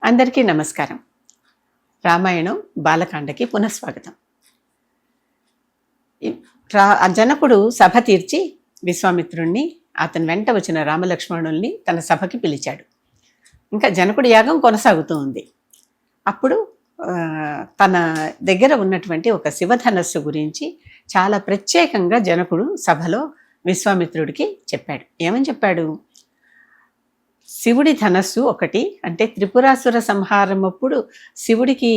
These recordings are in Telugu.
అందరికీ నమస్కారం. రామాయణం బాలకాండకి పునఃస్వాగతం. జనకుడు సభ తీర్చి విశ్వామిత్రుణ్ణి అతని వెంట వచ్చిన రామలక్ష్మణుల్ని తన సభకి పిలిచాడు. ఇంకా జనకుడి యాగం కొనసాగుతూ ఉంది. అప్పుడు తన దగ్గర ఉన్నటువంటి ఒక శివధనస్సు గురించి చాలా ప్రత్యేకంగా జనకుడు సభలో విశ్వామిత్రుడికి చెప్పాడు. ఏమని చెప్పాడు? శివుడి ధనస్సు ఒకటి, అంటే త్రిపురాసుర సంహారం అప్పుడు శివుడికి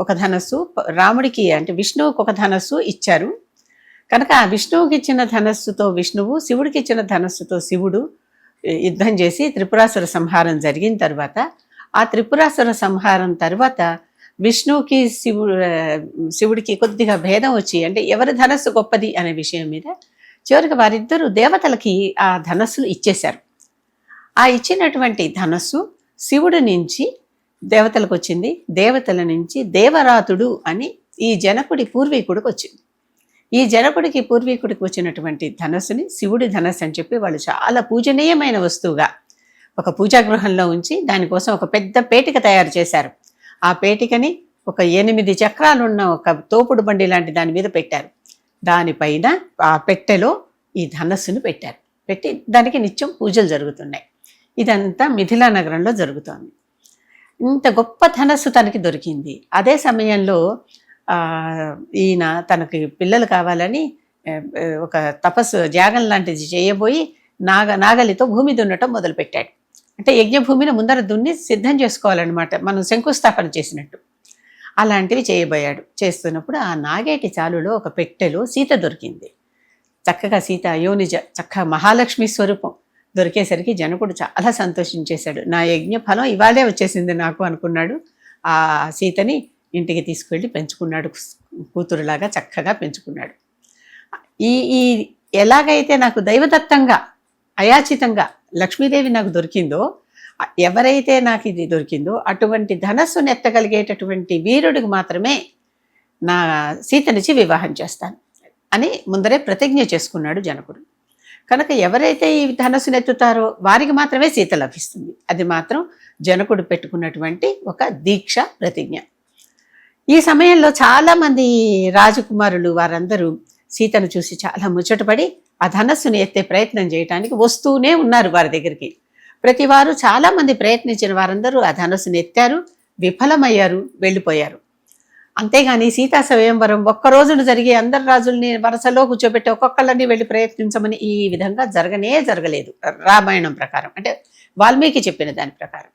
ఒక ధనస్సు, రాముడికి అంటే విష్ణువుకి ఒక ధనస్సు ఇచ్చారు కనుక ఆ విష్ణువుకి ఇచ్చిన ధనస్సుతో విష్ణువు, శివుడికి ఇచ్చిన ధనస్సుతో శివుడు యుద్ధం చేసి త్రిపురాసుర సంహారం జరిగిన తర్వాత, ఆ త్రిపురాసుర సంహారం తర్వాత విష్ణువుకి శివుడికి కొద్దిగా భేదం వచ్చి, అంటే ఎవరి ధనస్సు గొప్పది అనే విషయం మీద చివరికి వారిద్దరూ దేవతలకి ఆ ధనస్సులు ఇచ్చేశారు. ఆ ఇచ్చినటువంటి ధనస్సు శివుడి నుంచి దేవతలకు వచ్చింది, దేవతల నుంచి దేవరాతుడు అని ఈ జనకుడి పూర్వీకుడికి వచ్చింది. ఈ జనకుడికి పూర్వీకుడికి వచ్చినటువంటి ధనస్సుని శివుడి ధనస్సు అని చెప్పి వాళ్ళు చాలా పూజనీయమైన వస్తువుగా ఒక పూజాగృహంలో ఉంచి దానికోసం ఒక పెద్ద పేటిక తయారు చేశారు. ఆ పేటికని ఒక 8 చక్రాలున్న ఒక తోపుడు బండి లాంటి దాని మీద పెట్టారు. దానిపైన ఆ పెట్టెలో ఈ ధనస్సును పెట్టారు. పెట్టి దానికి నిత్యం పూజలు జరుగుతున్నాయి. ఇదంతా మిథిలా నగరంలో జరుగుతోంది. ఇంత గొప్ప ధనస్సు తనకి దొరికింది. అదే సమయంలో ఈయన తనకి పిల్లలు కావాలని ఒక తపస్సు యాగం లాంటిది చేయబోయి నాగలితో భూమి దున్నటం మొదలుపెట్టాడు. అంటే యజ్ఞభూమిని ముందర దున్ని సిద్ధం చేసుకోవాలన్నమాట, మనం శంకుస్థాపన చేసినట్టు. అలాంటివి చేయబోయాడు. చేస్తున్నప్పుడు ఆ నాగేటి చాలులో ఒక పెట్టెలో సీత దొరికింది. చక్కగా సీత యోనిజ, చక్కగా మహాలక్ష్మి స్వరూపం దొరికేసరికి జనకుడు చాలా సంతోషించేశాడు. నా యజ్ఞ ఫలం ఇవాళే వచ్చేసింది నాకు అనుకున్నాడు. ఆ సీతని ఇంటికి తీసుకువెళ్ళి పెంచుకున్నాడు, కూతురులాగా చక్కగా పెంచుకున్నాడు. ఈ ఎలాగైతే నాకు దైవదత్తంగా అయాచితంగా లక్ష్మీదేవి నాకు దొరికిందో, ఎవరైతే నాకు ఇది దొరికిందో అటువంటి ధనస్సును ఎత్తగలిగేటటువంటి వీరుడికి మాత్రమే నా సీతనిచ్చి వివాహం చేస్తాను అని ముందరే ప్రతిజ్ఞ చేసుకున్నాడు జనకుడు. కనుక ఎవరైతే ఈ ధనస్సును ఎత్తుతారో వారికి మాత్రమే సీత లభిస్తుంది. అది మాత్రం జనకుడు పెట్టుకున్నటువంటి ఒక దీక్ష, ప్రతిజ్ఞ. ఈ సమయంలో చాలామంది రాజకుమారులు వారందరూ సీతను చూసి చాలా ముచ్చటపడి ఆ ధనస్సును ఎత్తే ప్రయత్నం చేయడానికి వస్తూనే ఉన్నారు వారి దగ్గరికి. ప్రతివారు చాలామంది ప్రయత్నించిన వారందరూ ఆ ధనస్సును ఎత్తారు, విఫలమయ్యారు, వెళ్ళిపోయారు. అంతేగాని సీతా స్వయంవరం ఒక్క రోజున జరిగి అందరు రాజుల్ని వరుసలో కూర్చోబెట్టి ఒక్కొక్కళ్ళని వెళ్ళి ప్రయత్నించమని ఈ విధంగా జరగలేదు రామాయణం ప్రకారం, అంటే వాల్మీకి చెప్పిన దాని ప్రకారం.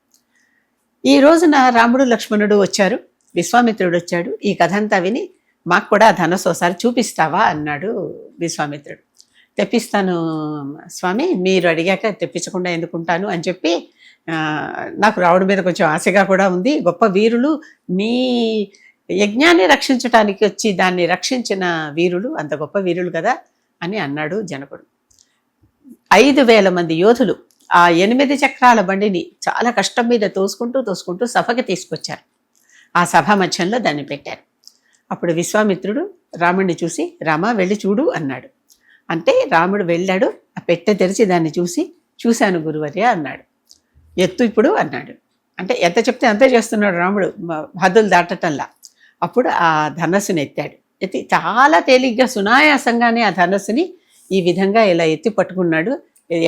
ఈ రోజున రాముడు లక్ష్మణుడు వచ్చారు, విశ్వామిత్రుడు వచ్చాడు. ఈ కథ అంతా విని మాకు కూడా ధనస్సు ఒకసారి చూపిస్తావా అన్నాడు విశ్వామిత్రుడు. తెప్పిస్తాను స్వామి, మీరు అడిగాక తెప్పించకుండా ఎందుకుంటాను అని చెప్పి, నాకు రావడం మీద కొంచెం ఆశగా కూడా ఉంది. గొప్ప వీరులు, మీ యజ్ఞాన్ని రక్షించటానికి వచ్చి దాన్ని రక్షించిన వీరులు, అంత గొప్ప వీరులు కదా అని అన్నాడు జనకుడు. 5,000 మంది యోధులు ఆ 8 చక్రాల బండిని చాలా కష్టం మీద తోసుకుంటూ సభకి తీసుకొచ్చారు. ఆ సభ మధ్యంలో దాన్ని పెట్టారు. అప్పుడు విశ్వామిత్రుడు రాముడిని చూసి, రామా వెళ్ళి చూడు అన్నాడు. అంటే రాముడు వెళ్ళాడు. ఆ పెట్టె తెరిచి దాన్ని చూశాను గురువర్య అన్నాడు. ఎత్తు ఇప్పుడు అన్నాడు. అంటే ఎంత చెప్తే అంతే చేస్తున్నాడు రాముడు, హద్దులు దాటటంలా. అప్పుడు ఆ ధనస్సుని ఎత్తి చాలా తేలిగ్గా సునాయాసంగానే ఆ ధనస్సుని ఈ విధంగా ఇలా ఎత్తి పట్టుకున్నాడు.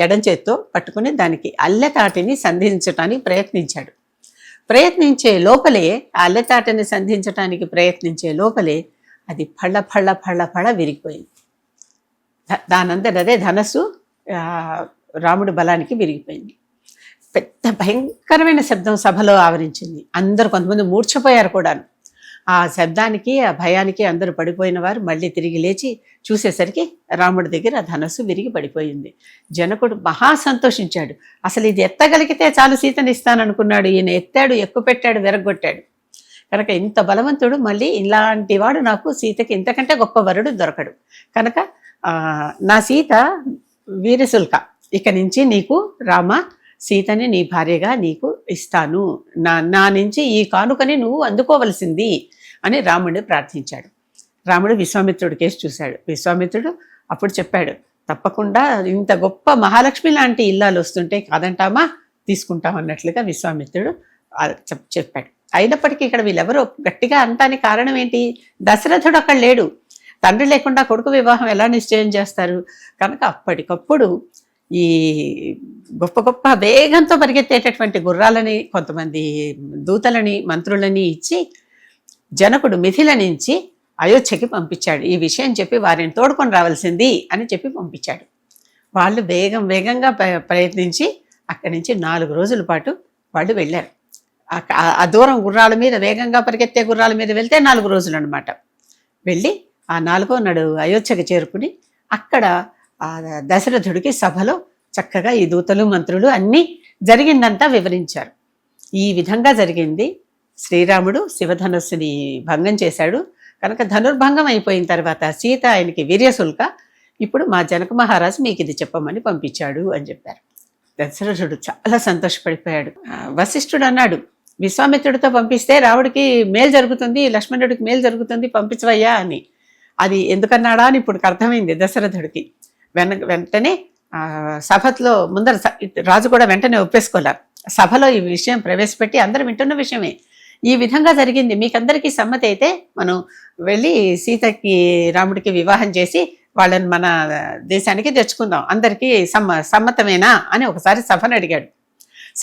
ఎడం చేత్తో పట్టుకుని దానికి అల్లెతాటిని సంధించటానికి ప్రయత్నించాడు. ప్రయత్నించే లోపలే, ఆ అల్లెతాటిని సంధించటానికి ప్రయత్నించే లోపలే అది ఫళ్ళ విరిగిపోయింది. దానంతటదే ధనస్సు రాముడి బలానికి విరిగిపోయింది. పెద్ద భయంకరమైన శబ్దం సభలో ఆవరించింది. అందరూ కొంతమంది మూర్ఛపోయారు కూడాను. ఆ శబ్దానికి, ఆ భయానికి అందరూ పడిపోయిన వారు మళ్ళీ తిరిగి లేచి చూసేసరికి రాముడి దగ్గర ఆ ధనస్సు విరిగి పడిపోయింది. జనకుడు మహా సంతోషించాడు. అసలు ఇది ఎత్తగలిగితే చాలు సీతని ఇస్తాననుకున్నాడు. ఈయన ఎత్తాడు, ఎక్కుపెట్టాడు, విరగొట్టాడు. కనుక ఇంత బలవంతుడు, మళ్ళీ ఇలాంటి వాడు నాకు సీతకి ఇంతకంటే గొప్ప వరుడు దొరకడు. కనుక నా సీత వీరశుల్క, ఇక నుంచి నీకు రామ సీతని నీ భార్యగా నీకు ఇస్తాను, నా నుంచి ఈ కానుకని నువ్వు అందుకోవలసింది అని రాముడిని ప్రార్థించాడు. రాముడు విశ్వామిత్రుడి కేసు చూశాడు. విశ్వామిత్రుడు అప్పుడు చెప్పాడు, తప్పకుండా ఇంత గొప్ప మహాలక్ష్మి లాంటి ఇల్లాలు వస్తుంటే కాదంటామా, తీసుకుంటాం అన్నట్లుగా విశ్వామిత్రుడు చెప్పాడు. అయినప్పటికీ ఇక్కడ వీళ్ళెవరో గట్టిగా అనటానికి కారణం ఏంటి? దశరథుడు అక్కడ లేడు. తండ్రి లేకుండా కొడుకు వివాహం ఎలా నిశ్చయం చేస్తారు? కనుక అప్పటికప్పుడు ఈ గొప్ప గొప్ప వేగంతో పరిగెత్తేటటువంటి గుర్రాలని, కొంతమంది దూతలని, మంత్రులని ఇచ్చి జనకుడు మిథిల నుంచి అయోధ్యకి పంపించాడు. ఈ విషయం చెప్పి వారిని తోడుకొని రావాల్సింది అని చెప్పి పంపించాడు. వాళ్ళు వేగంగా ప్రయత్నించి అక్కడి నుంచి 4 రోజుల పాటు వాళ్ళు వెళ్ళారు. ఆ దూరం గుర్రాల మీద, వేగంగా పరిగెత్తే గుర్రాల మీద వెళ్తే 4 రోజులు అనమాట. వెళ్ళి ఆ 4వ నాడు అయోధ్యకి చేరుకుని అక్కడ ఆ దశరథుడికి సభలో చక్కగా ఈ దూతలు, మంత్రులు అన్నీ జరిగిందంతా వివరించారు. ఈ విధంగా జరిగింది. శ్రీరాముడు శివధనుస్సుని భంగం చేశాడు కనుక ధనుర్భంగం అయిపోయిన తర్వాత సీత ఆయనకి వీర్యశుల్క, ఇప్పుడు మా జనక మహారాజు మీకు ఇది చెప్పమని పంపించాడు అని చెప్పారు. దశరథుడు చాలా సంతోషపడిపోయాడు. వశిష్ఠుడు అన్నాడు, విశ్వామిత్రుడితో పంపిస్తే రాముడికి మేలు జరుగుతుంది, లక్ష్మణుడికి మేలు జరుగుతుంది, పంపించవయ్యా అని. అది ఎందుకన్నాడా అని ఇప్పుడు అర్థమైంది దశరథుడికి. వెంటనే సభలో ముందర రాజు కూడా వెంటనే ఒప్పేసుకోలేరు. సభలో ఈ విషయం ప్రవేశపెట్టి అందరూ వింటున్న విషయమే, ఈ విధంగా జరిగింది, మీకందరికీ సమ్మతి అయితే మనం వెళ్ళి సీతకి రాముడికి వివాహం చేసి వాళ్ళని మన దేశానికి తెచ్చుకుందాం, అందరికీ సమ్మతమేనా అని ఒకసారి సభను అడిగాడు.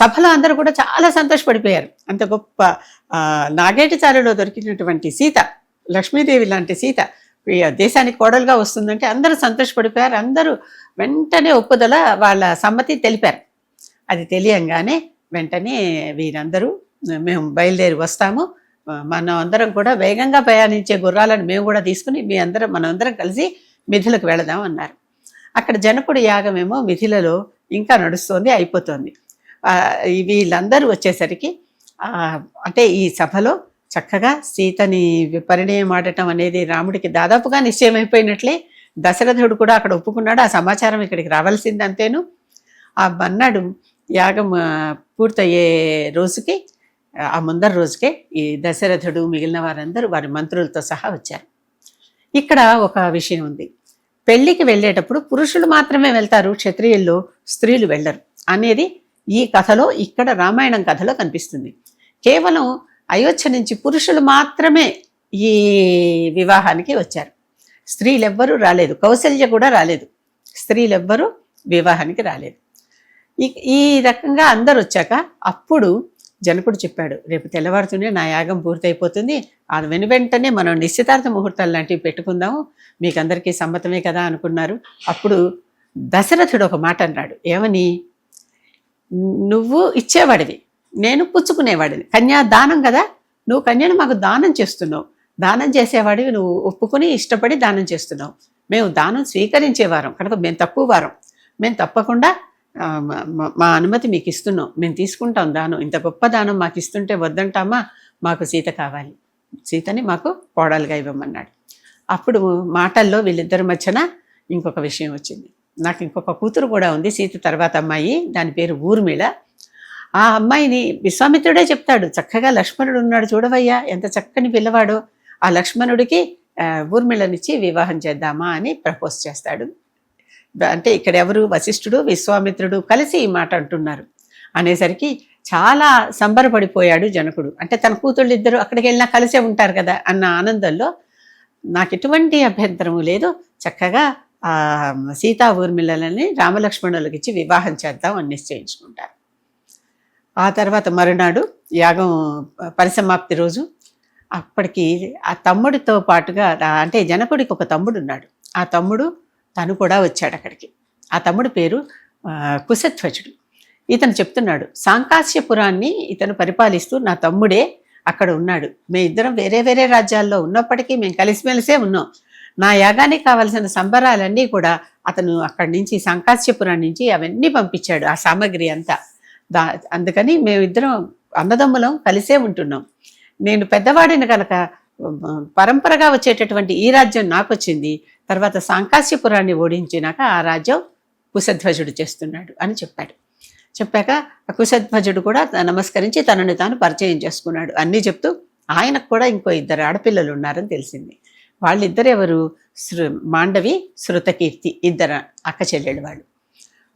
సభలో అందరూ కూడా చాలా సంతోషపడిపోయారు. అంత గొప్ప నాగేటి చారులో దొరికినటువంటి సీత, లక్ష్మీదేవి లాంటి సీత దేశానికి కోడలుగా వస్తుందంటే అందరూ సంతోషపడిపోయారు. అందరూ వెంటనే ఒప్పుదల, వాళ్ళ సమ్మతి తెలిపారు. అది తెలియంగానే వెంటనే వీరందరూ మేము బయలుదేరి వస్తాము, మనం అందరం కూడా వేగంగా ప్రయాణించే గుర్రాలను మేము కూడా తీసుకుని మనందరం కలిసి మిథిలకు వెళదాం అన్నారు. అక్కడ జనకుడి యాగమేమో మిథిలలో ఇంకా నడుస్తోంది, అయిపోతుంది. వీళ్ళందరూ వచ్చేసరికి అంటే ఈ సభలో చక్కగా సీతని పరిణయం ఆడటం అనేది రాముడికి దాదాపుగా నిశ్చయమైపోయినట్లే. దశరథుడు కూడా అక్కడ ఒప్పుకున్నాడు, ఆ సమాచారం ఇక్కడికి రావాల్సింది అంతేను. ఆ మన్నాడు యాగం పూర్తయ్యే రోజుకి, ఆ ముందర రోజుకే ఈ దశరథుడు మిగిలిన వారందరూ వారి మంత్రులతో సహా వచ్చారు. ఇక్కడ ఒక విషయం ఉంది, పెళ్లికి వెళ్ళేటప్పుడు పురుషులు మాత్రమే వెళ్తారు, క్షత్రియుల్లో స్త్రీలు వెళ్ళరు అనేది ఈ కథలో, ఇక్కడ రామాయణం కథలో కనిపిస్తుంది. కేవలం అయోధ్య నుంచి పురుషులు మాత్రమే ఈ వివాహానికి వచ్చారు, స్త్రీలెవ్వరూ రాలేదు. కౌసల్య కూడా రాలేదు, స్త్రీలెవ్వరూ వివాహానికి రాలేదు. ఈ రకంగా అందరు వచ్చాక అప్పుడు జనకుడు చెప్పాడు, రేపు తెల్లవారుతూనే నా యాగం పూర్తయిపోతుంది, అది వెనువెంటనే మనం నిశ్చితార్థ ముహూర్తాలు లాంటివి పెట్టుకుందాము, మీకందరికీ సమ్మతమే కదా అనుకున్నారు. అప్పుడు దశరథుడు ఒక మాట అన్నాడు, ఏమని? నువ్వు ఇచ్చేవాడివి, నేను పుచ్చుకునేవాడిని, కన్యా దానం కదా, నువ్వు కన్యను మాకు దానం చేస్తున్నావు, దానం చేసేవాడివి, నువ్వు ఒప్పుకొని ఇష్టపడి దానం చేస్తున్నావు, మేము దానం స్వీకరించేవారం కనుక మేము తక్కువ వారం, మేము తప్పకుండా మా అనుమతి మీకు ఇస్తున్నాం, మేము తీసుకుంటాం దానం, ఇంత గొప్ప దానం మాకు ఇస్తుంటే వద్దంటామా, మాకు సీత కావాలి, సీతని మాకు కోడలుగా ఇవ్వమన్నాడు. అప్పుడు మాటల్లో వీళ్ళిద్దరి మధ్యన ఇంకొక విషయం వచ్చింది. నాకు ఇంకొక కూతురు కూడా ఉంది, సీత తర్వాత అమ్మాయి, దాని పేరు ఊర్మిళ. ఆ అమ్మాయిని విశ్వామిత్రుడే చెప్తాడు, చక్కగా లక్ష్మణుడు ఉన్నాడు చూడవయ్యా, ఎంత చక్కని పిల్లవాడో, ఆ లక్ష్మణుడికి ఊర్మిళనిచ్చి వివాహం చేద్దామా అని ప్రపోజ్ చేస్తాడు. అంటే ఇక్కడ ఎవరు? వశిష్ఠుడు, విశ్వామిత్రుడు కలిసి ఈ మాట అంటున్నారు. అనేసరికి చాలా సంబరపడిపోయాడు జనకుడు. అంటే తన కూతుళ్ళు ఇద్దరు అక్కడికి వెళ్ళినా కలిసే ఉంటారు కదా అన్న ఆనందంలో, నాకు ఎటువంటి అభ్యంతరము లేదు, చక్కగా సీతా ఊర్మిళలని రామలక్ష్మణులకు ఇచ్చి వివాహం చేద్దాం అని నిశ్చయించుకుంటారు. ఆ తర్వాత మరునాడు యాగం పరిసమాప్తి రోజు, అప్పటికి ఆ తమ్ముడితో పాటుగా, అంటే జనకుడికి ఒక తమ్ముడు ఉన్నాడు, ఆ తమ్ముడు తను కూడా వచ్చాడు అక్కడికి. ఆ తమ్ముడు పేరు కుశధ్వజుడు. ఇతను చెప్తున్నాడు, సాంకాశ్యపురాన్ని ఇతను పరిపాలిస్తూ నా తమ్ముడే అక్కడ ఉన్నాడు, మేమిద్దరం వేరే వేరే రాజ్యాల్లో ఉన్నప్పటికీ మేము కలిసిమెలిసే ఉన్నాం, నా యాగానికి కావలసిన సంబరాలన్నీ కూడా అతను అక్కడి నుంచి సాంకాశ్యపురం నుంచి అవన్నీ పంపించాడు, ఆ సామగ్రి అంతా. అందుకని మేమిద్దరం అన్నదమ్ములం కలిసే ఉంటున్నాం. నేను పెద్దవాడిని కనుక పరంపరగా వచ్చేటటువంటి ఈ రాజ్యం నాకు వచ్చింది, తర్వాత సాంకాశ్యపురాన్ని ఓడించినాక ఆ రాజ్యం కుశధ్వజుడు చేస్తున్నాడు అని చెప్పాడు. చెప్పాక కుశధ్వజుడు కూడా నమస్కరించి తనని తాను పరిచయం చేసుకున్నాడు. అన్నీ చెప్తూ ఆయనకు కూడా ఇంకో 2 ఆడపిల్లలు ఉన్నారని తెలిసింది. వాళ్ళిద్దరు ఎవరు? మాండవి, శృతకీర్తి, 2 అక్క చెల్లెళ్ళు వాళ్ళు.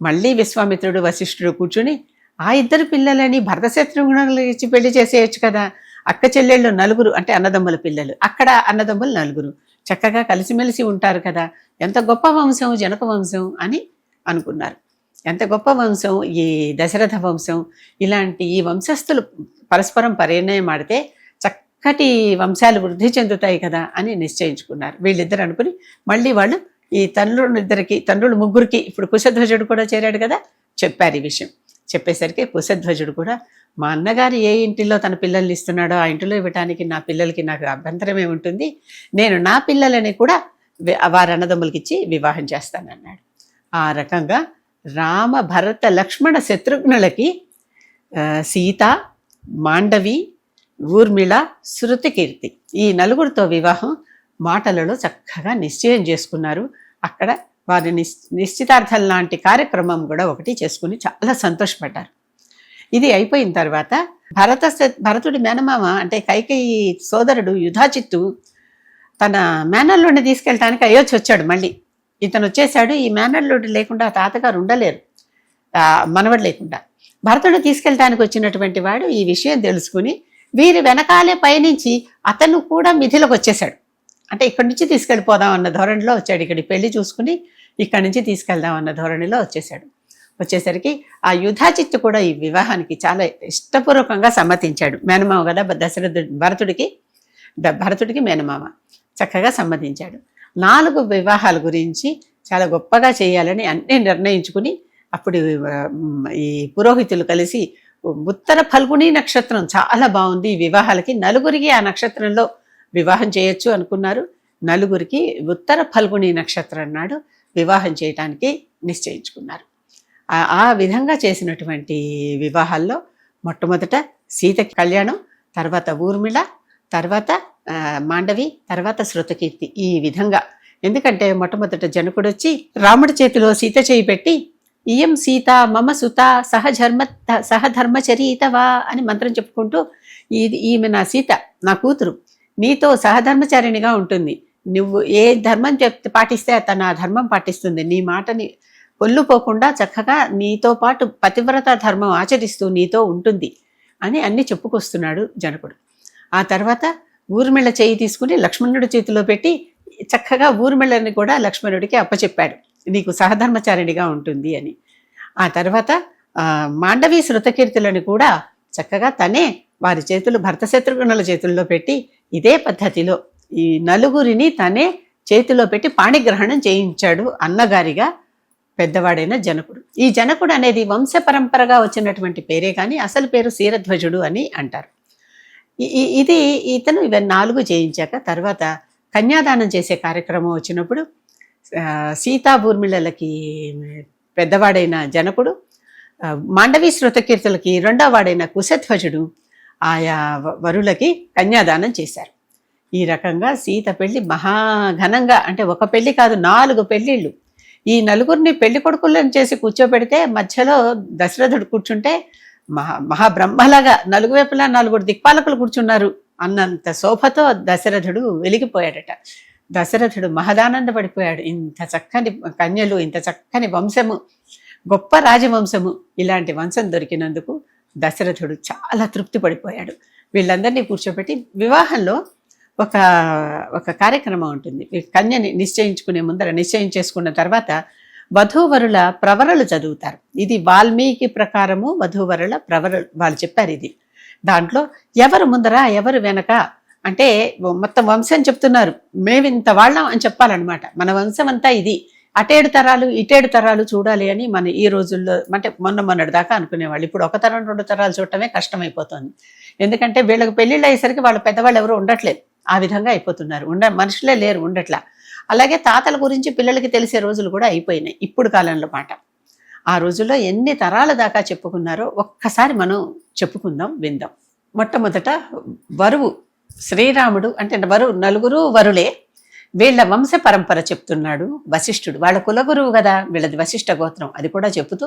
మళ్ళీ విశ్వామిత్రుడు, వశిష్ఠుడు కూర్చుని ఆ ఇద్దరు పిల్లలని భరత శత్రుఘ్నులకు ఇచ్చి పెళ్లి చేసేయచ్చు కదా. అక్క చెల్లెళ్ళు నలుగురు, అంటే అన్నదమ్ముల పిల్లలు, అక్కడ అన్నదమ్ములు నలుగురు, చక్కగా కలిసిమెలిసి ఉంటారు కదా, ఎంత గొప్ప వంశం జనక వంశం అని అనుకున్నారు. ఎంత గొప్ప వంశం ఈ దశరథ వంశం. ఇలాంటి ఈ వంశస్థులు పరస్పరం పరిణయం ఆడితే చక్కటి వంశాలు వృద్ధి చెందుతాయి కదా అని నిశ్చయించుకున్నారు వీళ్ళిద్దరు. అనుకుని మళ్ళీ వాళ్ళు ఈ తండ్రులు ముగ్గురికి, ఇప్పుడు కుశధ్వజుడు కూడా చేరాడు కదా, చెప్పారు ఈ విషయం. చెప్పేసరికి కుశధ్వజుడు కూడా, మా అన్నగారు ఏ ఇంటిలో తన పిల్లల్ని ఇస్తున్నాడో ఆ ఇంటిలో ఇవ్వటానికి నా పిల్లలకి నాకు అభ్యంతరమే ఉంటుంది, నేను నా పిల్లలని కూడా వారి అన్నదమ్ములకి ఇచ్చి వివాహం చేస్తానన్నాడు. ఆ రకంగా రామ భరత లక్ష్మణ శత్రుఘ్నులకి సీత, మాండవి, ఊర్మిళ, శృతికీర్తి ఈ నలుగురితో వివాహం మాటలలో చక్కగా నిశ్చయం చేసుకున్నారు. అక్కడ వారి నిశ్చితార్థం లాంటి కార్యక్రమం కూడా ఒకటి చేసుకుని చాలా సంతోషపడ్డారు. ఇది అయిపోయిన తర్వాత భరతుడి మేనమామ అంటే కైకేయి సోదరుడు యుధాచిత్తు తన మేనల్లుడిని తీసుకెళ్ళటానికి అయోధ్య వచ్చాడు. మళ్ళీ ఇతను వచ్చేసాడు. ఈ మేనల్లుడు లేకుండా తాతగారు ఉండలేరు, మనవడు లేకుండా. భరతుడు తీసుకెళ్ళటానికి వచ్చినటువంటి వాడు ఈ విషయం తెలుసుకుని వీరి వెనకాలే పయనించి అతను కూడా మిథిలకు వచ్చేసాడు. అంటే ఇక్కడి నుంచి తీసుకెళ్ళిపోదాం అన్న ధోరణిలో వచ్చాడు. ఇక్కడి పెళ్లి చూసుకుని ఇక్కడి నుంచి తీసుకెళ్దాం అన్న ధోరణిలో వచ్చేసాడు. వచ్చేసరికి ఆ యుధాచిత్తు కూడా ఈ వివాహానికి చాలా ఇష్టపూర్వకంగా సమ్మతించాడు. మేనమామ కదా భరతుడికి మేనమామ, చక్కగా సమ్మతించాడు. 4 వివాహాల గురించి చాలా గొప్పగా చేయాలని అన్నీ నిర్ణయించుకుని అప్పుడు ఈ పురోహితులు కలిసి ఉత్తర ఫల్గుణి నక్షత్రం చాలా బాగుంది ఈ వివాహాలకి, నలుగురికి ఆ నక్షత్రంలో వివాహం చేయొచ్చు అనుకున్నారు. నలుగురికి ఉత్తర ఫల్గుణి నక్షత్రం నాడు వివాహం చేయటానికి నిశ్చయించుకున్నారు. ఆ విధంగా చేసినటువంటి వివాహాల్లో మొట్టమొదట సీతకి కళ్యాణం, తర్వాత ఊర్మిళ, తర్వాత మాండవి, తర్వాత శృతకీర్తి. ఈ విధంగా, ఎందుకంటే మొట్టమొదట జనకుడు వచ్చి రాముడి చేతిలో సీత చేయి పెట్టి ఇయం సీత మమ సుత సహధర్మచరీతవా అని మంత్రం చెప్పుకుంటూ, ఈమె నా సీత, నా కూతురు, నీతో సహధర్మచారిణిగా ఉంటుంది, నువ్వు ఏ ధర్మం పాటిస్తే తన ఆ ధర్మం పాటిస్తుంది, నీ మాటని పొల్లుపోకుండా చక్కగా నీతో పాటు పతివ్రత ధర్మం ఆచరిస్తూ నీతో ఉంటుంది అని అన్ని చెప్పుకొస్తున్నాడు జనకుడు. ఆ తర్వాత ఊర్మిళ చేయి తీసుకుని లక్ష్మణుడి చేతిలో పెట్టి చక్కగా ఊర్మిళని కూడా లక్ష్మణుడికి అప్పచెప్పాడు, నీకు సహధర్మచారిణిగా ఉంటుంది అని. ఆ తర్వాత మాండవి శృతకీర్తులను కూడా చక్కగా తనే వారి చేతులు భరత శత్రుఘ్నుల చేతుల్లో పెట్టి ఇదే పద్ధతిలో ఈ నలుగురిని తనే చేతిలో పెట్టి పాణిగ్రహణం చేయించాడు అన్నగారిగా పెద్దవాడైన జనకుడు. ఈ జనకుడు అనేది వంశ పరంపరగా వచ్చినటువంటి పేరే కానీ అసలు పేరు శీరధ్వజుడు అని అంటారు. ఇతను ఇవన్నీ 4 చేయించాక తర్వాత కన్యాదానం చేసే కార్యక్రమం వచ్చినప్పుడు సీతా ఊర్మిళలకి పెద్దవాడైన జనకుడు, మాండవి శృతకీర్తులకి రెండో వాడైన కుశధ్వజుడు ఆయా వరులకి కన్యాదానం చేశారు. ఈ రకంగా సీత పెళ్లి మహాఘనంగా, అంటే ఒక పెళ్లి కాదు 4 పెళ్లిళ్ళు. ఈ నలుగురిని పెళ్లి కొడుకులను చేసి కూర్చోబెడితే మధ్యలో దశరథుడు కూర్చుంటే మహాబ్రహ్మలాగా 4 వైపులా 4 దిక్పాలకులు కూర్చున్నారు అన్నంత శోభతో దశరథుడు వెలిగిపోయాడట. దశరథుడు మహదానందపడిపోయాడు. ఇంత చక్కని కన్యలు, ఇంత చక్కని వంశము, గొప్ప రాజవంశము, ఇలాంటి వంశం దొరికినందుకు దశరథుడు చాలా తృప్తి పడిపోయాడు. వీళ్ళందరినీ కూర్చోబెట్టి వివాహంలో ఒక కార్యక్రమం ఉంటుంది. కన్యని నిశ్చయించుకున్న తర్వాత వధూవరుల ప్రవరలు చదువుతారు. ఇది వాల్మీకి ప్రకారము వధూవరుల ప్రవరలు వాళ్ళు చెప్పారు. ఇది దాంట్లో ఎవరు ముందర ఎవరు వెనక అంటే మొత్తం వంశం చెప్తున్నారు. మేము ఇంత వాళ్ళం అని చెప్పాలన్నమాట. మన వంశం అంతా ఇది, అటేడు తరాలు ఇటేడు తరాలు చూడాలి అని మన ఈ రోజుల్లో, అంటే మొన్నటి దాకా అనుకునేవాళ్ళు. ఇప్పుడు 1 తరం 2 తరాలు చూడటమే కష్టమైపోతుంది. ఎందుకంటే వీళ్ళకి పెళ్ళిళ్ళు అయ్యేసరికి వాళ్ళ పెద్దవాళ్ళు ఎవరు ఉండట్లేదు, ఆ విధంగా అయిపోతున్నారు. మనుషులే లేరు ఉండట్లా. అలాగే తాతల గురించి పిల్లలకి తెలిసే రోజులు కూడా అయిపోయినాయి ఇప్పుడు కాలంలో మాట. ఆ రోజుల్లో ఎన్ని తరాల దాకా చెప్పుకున్నారో ఒక్కసారి మనం చెప్పుకుందాం, విందాం. మొట్టమొదట వరువు శ్రీరాముడు, అంటే నలుగురు వరులే. వీళ్ళ వంశ పరంపర చెప్తున్నాడు వశిష్ఠుడు. వాళ్ళ కులగురువు కదా, వీళ్ళది వశిష్ఠ గోత్రం. అది కూడా చెబుతూ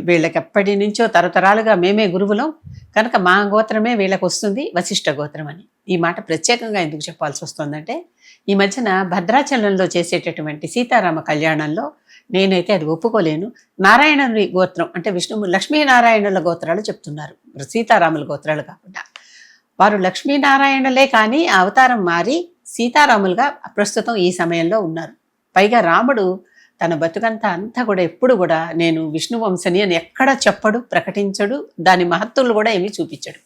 వీళ్ళకి ఎప్పటి నుంచో తరతరాలుగా మేమే గురువులం కనుక మా గోత్రమే వీళ్ళకి వస్తుంది వశిష్ఠ గోత్రం అని. ఈ మాట ప్రత్యేకంగా ఎందుకు చెప్పాల్సి వస్తుందంటే, ఈ మధ్యన భద్రాచలంలో చేసేటటువంటి సీతారామ కళ్యాణంలో నేనైతే అది ఒప్పుకోలేను. నారాయణుని గోత్రం అంటే విష్ణువు లక్ష్మీనారాయణుల గోత్రాలు చెప్తున్నారు, సీతారాముల గోత్రాలు కాకుండా. వారు లక్ష్మీనారాయణలే కానీ ఆ అవతారం మారి సీతారాములుగా ప్రస్తుతం ఈ సమయంలో ఉన్నారు. పైగా రాముడు తన బతుకంతా అంతా కూడా ఎప్పుడు కూడా నేను విష్ణు వంశని అని ఎక్కడ చెప్పడు, ప్రకటించడు, దాని మహత్తులు కూడా ఏమీ చూపించడు.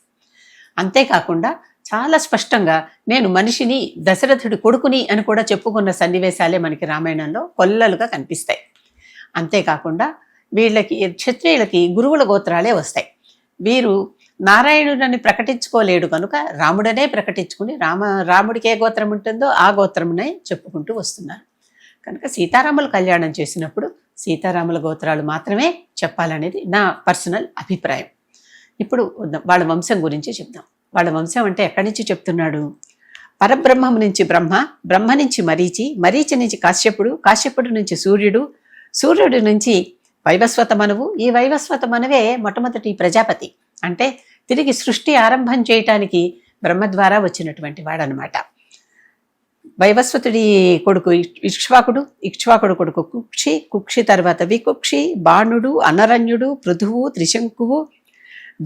అంతేకాకుండా చాలా స్పష్టంగా నేను మనిషిని, దశరథుడి కొడుకుని అని కూడా చెప్పుకున్న సన్నివేశాలే మనకి రామాయణంలో కొల్లలుగా కనిపిస్తాయి. అంతేకాకుండా వీళ్ళకి క్షత్రియులకి గురువుల గోత్రాలే వస్తాయి. వీరు నారాయణుడని ప్రకటించుకోలేడు కనుక రాముడనే ప్రకటించుకుని రాముడికి ఏ గోత్రం ఉంటుందో ఆ గోత్రమునే చెప్పుకుంటూ వస్తున్నారు. కనుక సీతారాముల కళ్యాణం చేసినప్పుడు సీతారాముల గోత్రాలు మాత్రమే చెప్పాలనేది నా పర్సనల్ అభిప్రాయం. ఇప్పుడు వాళ్ళ వంశం గురించి చెప్దాం. వాళ్ళ వంశం అంటే ఎక్కడి నుంచి చెప్తున్నాడు? పరబ్రహ్మం నుంచి బ్రహ్మ, బ్రహ్మ నుంచి మరీచి, మరీచి నుంచి కాశ్యపుడు, కాశ్యపుడు నుంచి సూర్యుడు, సూర్యుడి నుంచి వైవస్వత మనువు, ఈ వైవస్వత మనువే మొట్టమొదటి ప్రజాపతి. అంటే తిరిగి సృష్టి ఆరంభం చేయటానికి బ్రహ్మ ద్వారా వచ్చినటువంటి వాడనమాట. వైవస్వతుడి కొడుకు ఇక్ష్వాకుడు, ఇక్ష్వాకుడు కొడుకు కుక్షి, కుక్షి తర్వాత వికుక్షి, బాణుడు, అనరణ్యుడు, పృథువు, త్రిశంకువు,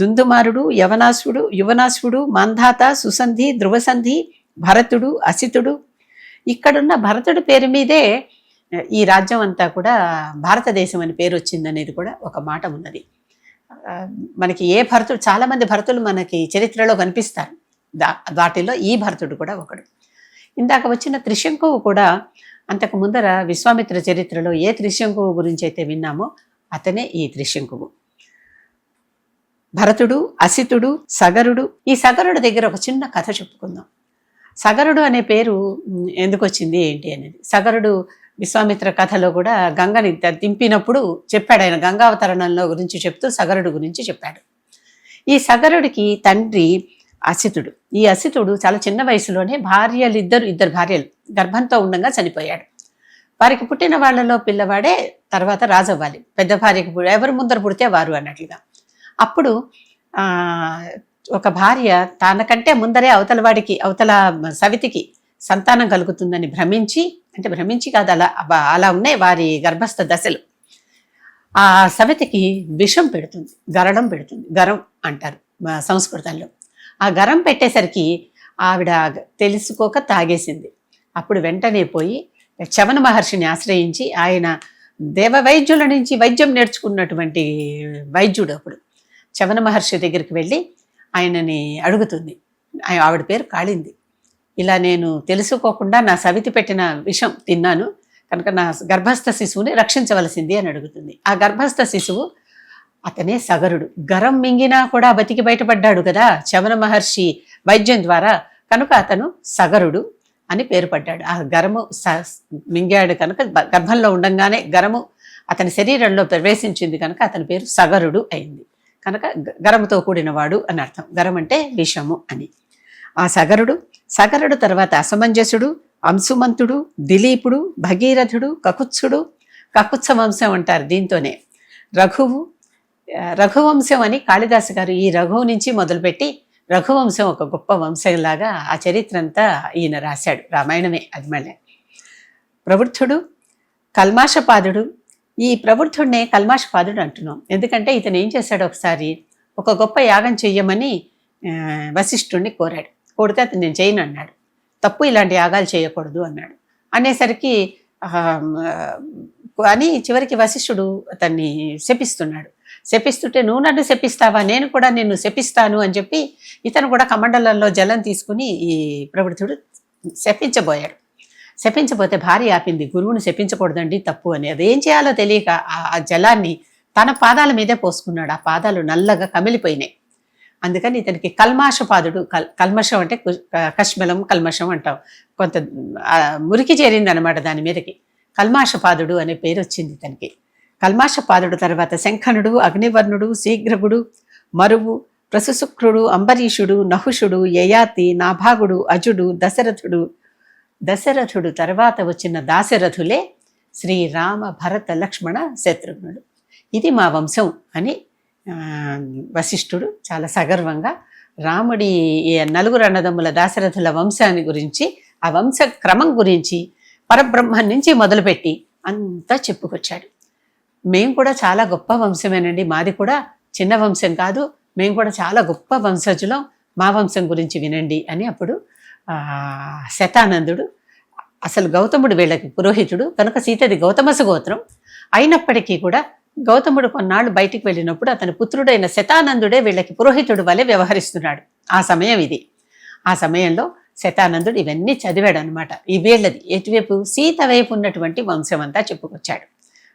దుందుమారుడు, యువనాశ్వుడు, మాంధాత, సుసంధి, ధ్రువసంధి, భరతుడు, అసితుడు. ఇక్కడున్న భరతుడి పేరు మీదే ఈ రాజ్యం అంతా కూడా భారతదేశం అని పేరు వచ్చిందనేది కూడా ఒక మాట ఉన్నది. మనకి ఏ భరతుడు, చాలా మంది భరతులు మనకి చరిత్రలో కనిపిస్తారు. వాటిలో ఈ భరతుడు కూడా ఒకడు. ఇందాక వచ్చిన త్రిశంకువు కూడా అంతకు ముందర విశ్వామిత్ర చరిత్రలో ఏ త్రిశంకువు గురించి అయితే విన్నామో అతనే ఈ త్రిశంకువు. భరతుడు, అసితుడు, సగరుడు. ఈ సగరుడు దగ్గర ఒక చిన్న కథ చెప్పుకుందాం. సగరుడు అనే పేరు ఎందుకు వచ్చింది ఏంటి అనేది. సగరుడు విశ్వామిత్ర కథలో కూడా గంగని దింపినప్పుడు చెప్పాడు. ఆయన గంగావతరణంలో గురించి చెప్తూ సగరుడు గురించి చెప్పాడు. ఈ సగరుడికి తండ్రి అసితుడు. ఈ అసితుడు చాలా చిన్న వయసులోనే ఇద్దరు భార్యలు గర్భంతో ఉండగా చనిపోయాడు. వారికి పుట్టిన వాళ్ళలో పిల్లవాడే తర్వాత రాజు అవ్వాలి. పెద్ద భార్యకి ఎవరు ముందర పుడితే వారు అన్నట్లుగా. అప్పుడు ఒక భార్య తనకంటే ముందరే అవతల సవితికి సంతానం కలుగుతుందని భ్రమించి కాదు, అలా ఉన్నాయి వారి గర్భస్థ దశలు. ఆ సవితికి విషం పెడుతుంది, గరడం పెడుతుంది. గరం అంటారు సంస్కృతంలో. ఆ గరం పెట్టేసరికి ఆవిడ తెలుసుకోక తాగేసింది. అప్పుడు వెంటనే పోయి చవన మహర్షిని ఆశ్రయించి, ఆయన దేవవైద్యుల నుంచి వైద్యం నేర్చుకున్నటువంటి వైద్యుడు. అప్పుడు చవన మహర్షి దగ్గరికి వెళ్ళి ఆయనని అడుగుతుంది. ఆవిడ పేరు కాళింది. ఇలా నేను తెలుసుకోకుండా నా సవితి పెట్టిన విషం తిన్నాను కనుక నా గర్భస్థ శిశువుని రక్షించవలసింది అని అడుగుతుంది. ఆ గర్భస్థ శిశువు అతనే సగరుడు. గరం మింగినా కూడా బతికి బయటపడ్డాడు కదా చవన మహర్షి వైద్యం ద్వారా, కనుక అతను సగరుడు అని పేరు పడ్డాడు. ఆ గరము మింగాడు కనుక గర్భంలో ఉండంగానే గరము అతని శరీరంలో ప్రవేశించింది కనుక అతని పేరు సగరుడు అయింది. కనుక గరముతో కూడినవాడు అని అర్థం. గరం అంటే విషము అని. ఆ సగరుడు తర్వాత అసమంజసుడు, అంశుమంతుడు, దిలీపుడు, భగీరథుడు, కకుత్స వంశం అంటారు. దీంతోనే రఘువంశం అని కాళిదాసు గారు ఈ రఘువు నుంచి మొదలుపెట్టి రఘువంశం ఒక గొప్ప వంశంలాగా ఆ చరిత్ర అంతా ఈయన రాశాడు. రామాయణమే అది. మళ్ళీ ప్రవృద్ధుడు, కల్మాషపాదుడు. ఈ ప్రవృద్ధుడినే కల్మాషపాదుడు అంటున్నాం ఎందుకంటే ఇతను ఏం చేశాడు, ఒకసారి ఒక గొప్ప యాగం చెయ్యమని వశిష్ఠుడిని కోరాడు. కోరితే అతను నేను చేయను అన్నాడు. తప్పు, ఇలాంటి యాగాలు చేయకూడదు అన్నాడు. అనేసరికి అని చివరికి వశిష్ఠుడు అతన్ని శపిస్తుంటే నువ్వు నన్ను శపిస్తావా, నేను కూడా నిన్ను శపిస్తాను అని చెప్పి ఇతను కూడా కమండలంలో జలం తీసుకుని ఈ ప్రవృద్ధుడు శపించబోతే భార్య ఆపింది. గురువుని శపించకూడదండి, తప్పు అని. అదేం చేయాలో తెలియక ఆ జలాన్ని తన పాదాల మీదే పోసుకున్నాడు. ఆ పాదాలు నల్లగా కమిలిపోయినాయి. అందుకని ఇతనికి కల్మాషపాదుడు. కల్మషం అంటే కష్మలం, కల్మషం అంటాం. కొంత మురికి చేరింది అనమాట దాని మీదకి. కల్మాషపాదుడు అనే పేరు వచ్చింది ఇతనికి. కల్మాషపాదుడు తర్వాత శంఖనుడు, అగ్నివర్ణుడు, శీఘ్రగుడు, మరువు, ప్రసుశుక్రుడు, అంబరీషుడు, నహుషుడు, యయాతి, నాభాగుడు, అజుడు, దశరథుడు తర్వాత వచ్చిన దాశరథులే శ్రీరామ, భరత, లక్ష్మణ, శత్రుఘ్నుడు. ఇది మా వంశం అని వశిష్ఠుడు చాలా సగర్వంగా రాముడి 4 అన్నదమ్ముల దాశరథుల వంశాన్ని గురించి, ఆ వంశ క్రమం గురించి పరబ్రహ్మం నుంచి మొదలుపెట్టి అంతా చెప్పుకొచ్చాడు. మేము కూడా చాలా గొప్ప వంశమేనండి, మాది కూడా చిన్న వంశం కాదు, మేము కూడా చాలా గొప్ప వంశజులం, మా వంశం గురించి వినండి అని అప్పుడు శతానందుడు, అసలు గౌతముడు వీళ్ళకి పురోహితుడు కనుక సీతది గౌతమస గోత్రం అయినప్పటికీ కూడా గౌతముడు కొన్నాళ్ళు బయటికి వెళ్ళినప్పుడు అతని పుత్రుడైన శతానందుడే వీళ్ళకి పురోహితుడు వలె వ్యవహరిస్తున్నాడు. ఆ సమయం ఇది. ఆ సమయంలో శతానందుడు ఇవన్నీ చదివాడు అనమాట. ఈ వీళ్ళది ఎటువైపు సీత వైపు ఉన్నటువంటి వంశం అంతా చెప్పుకొచ్చాడు.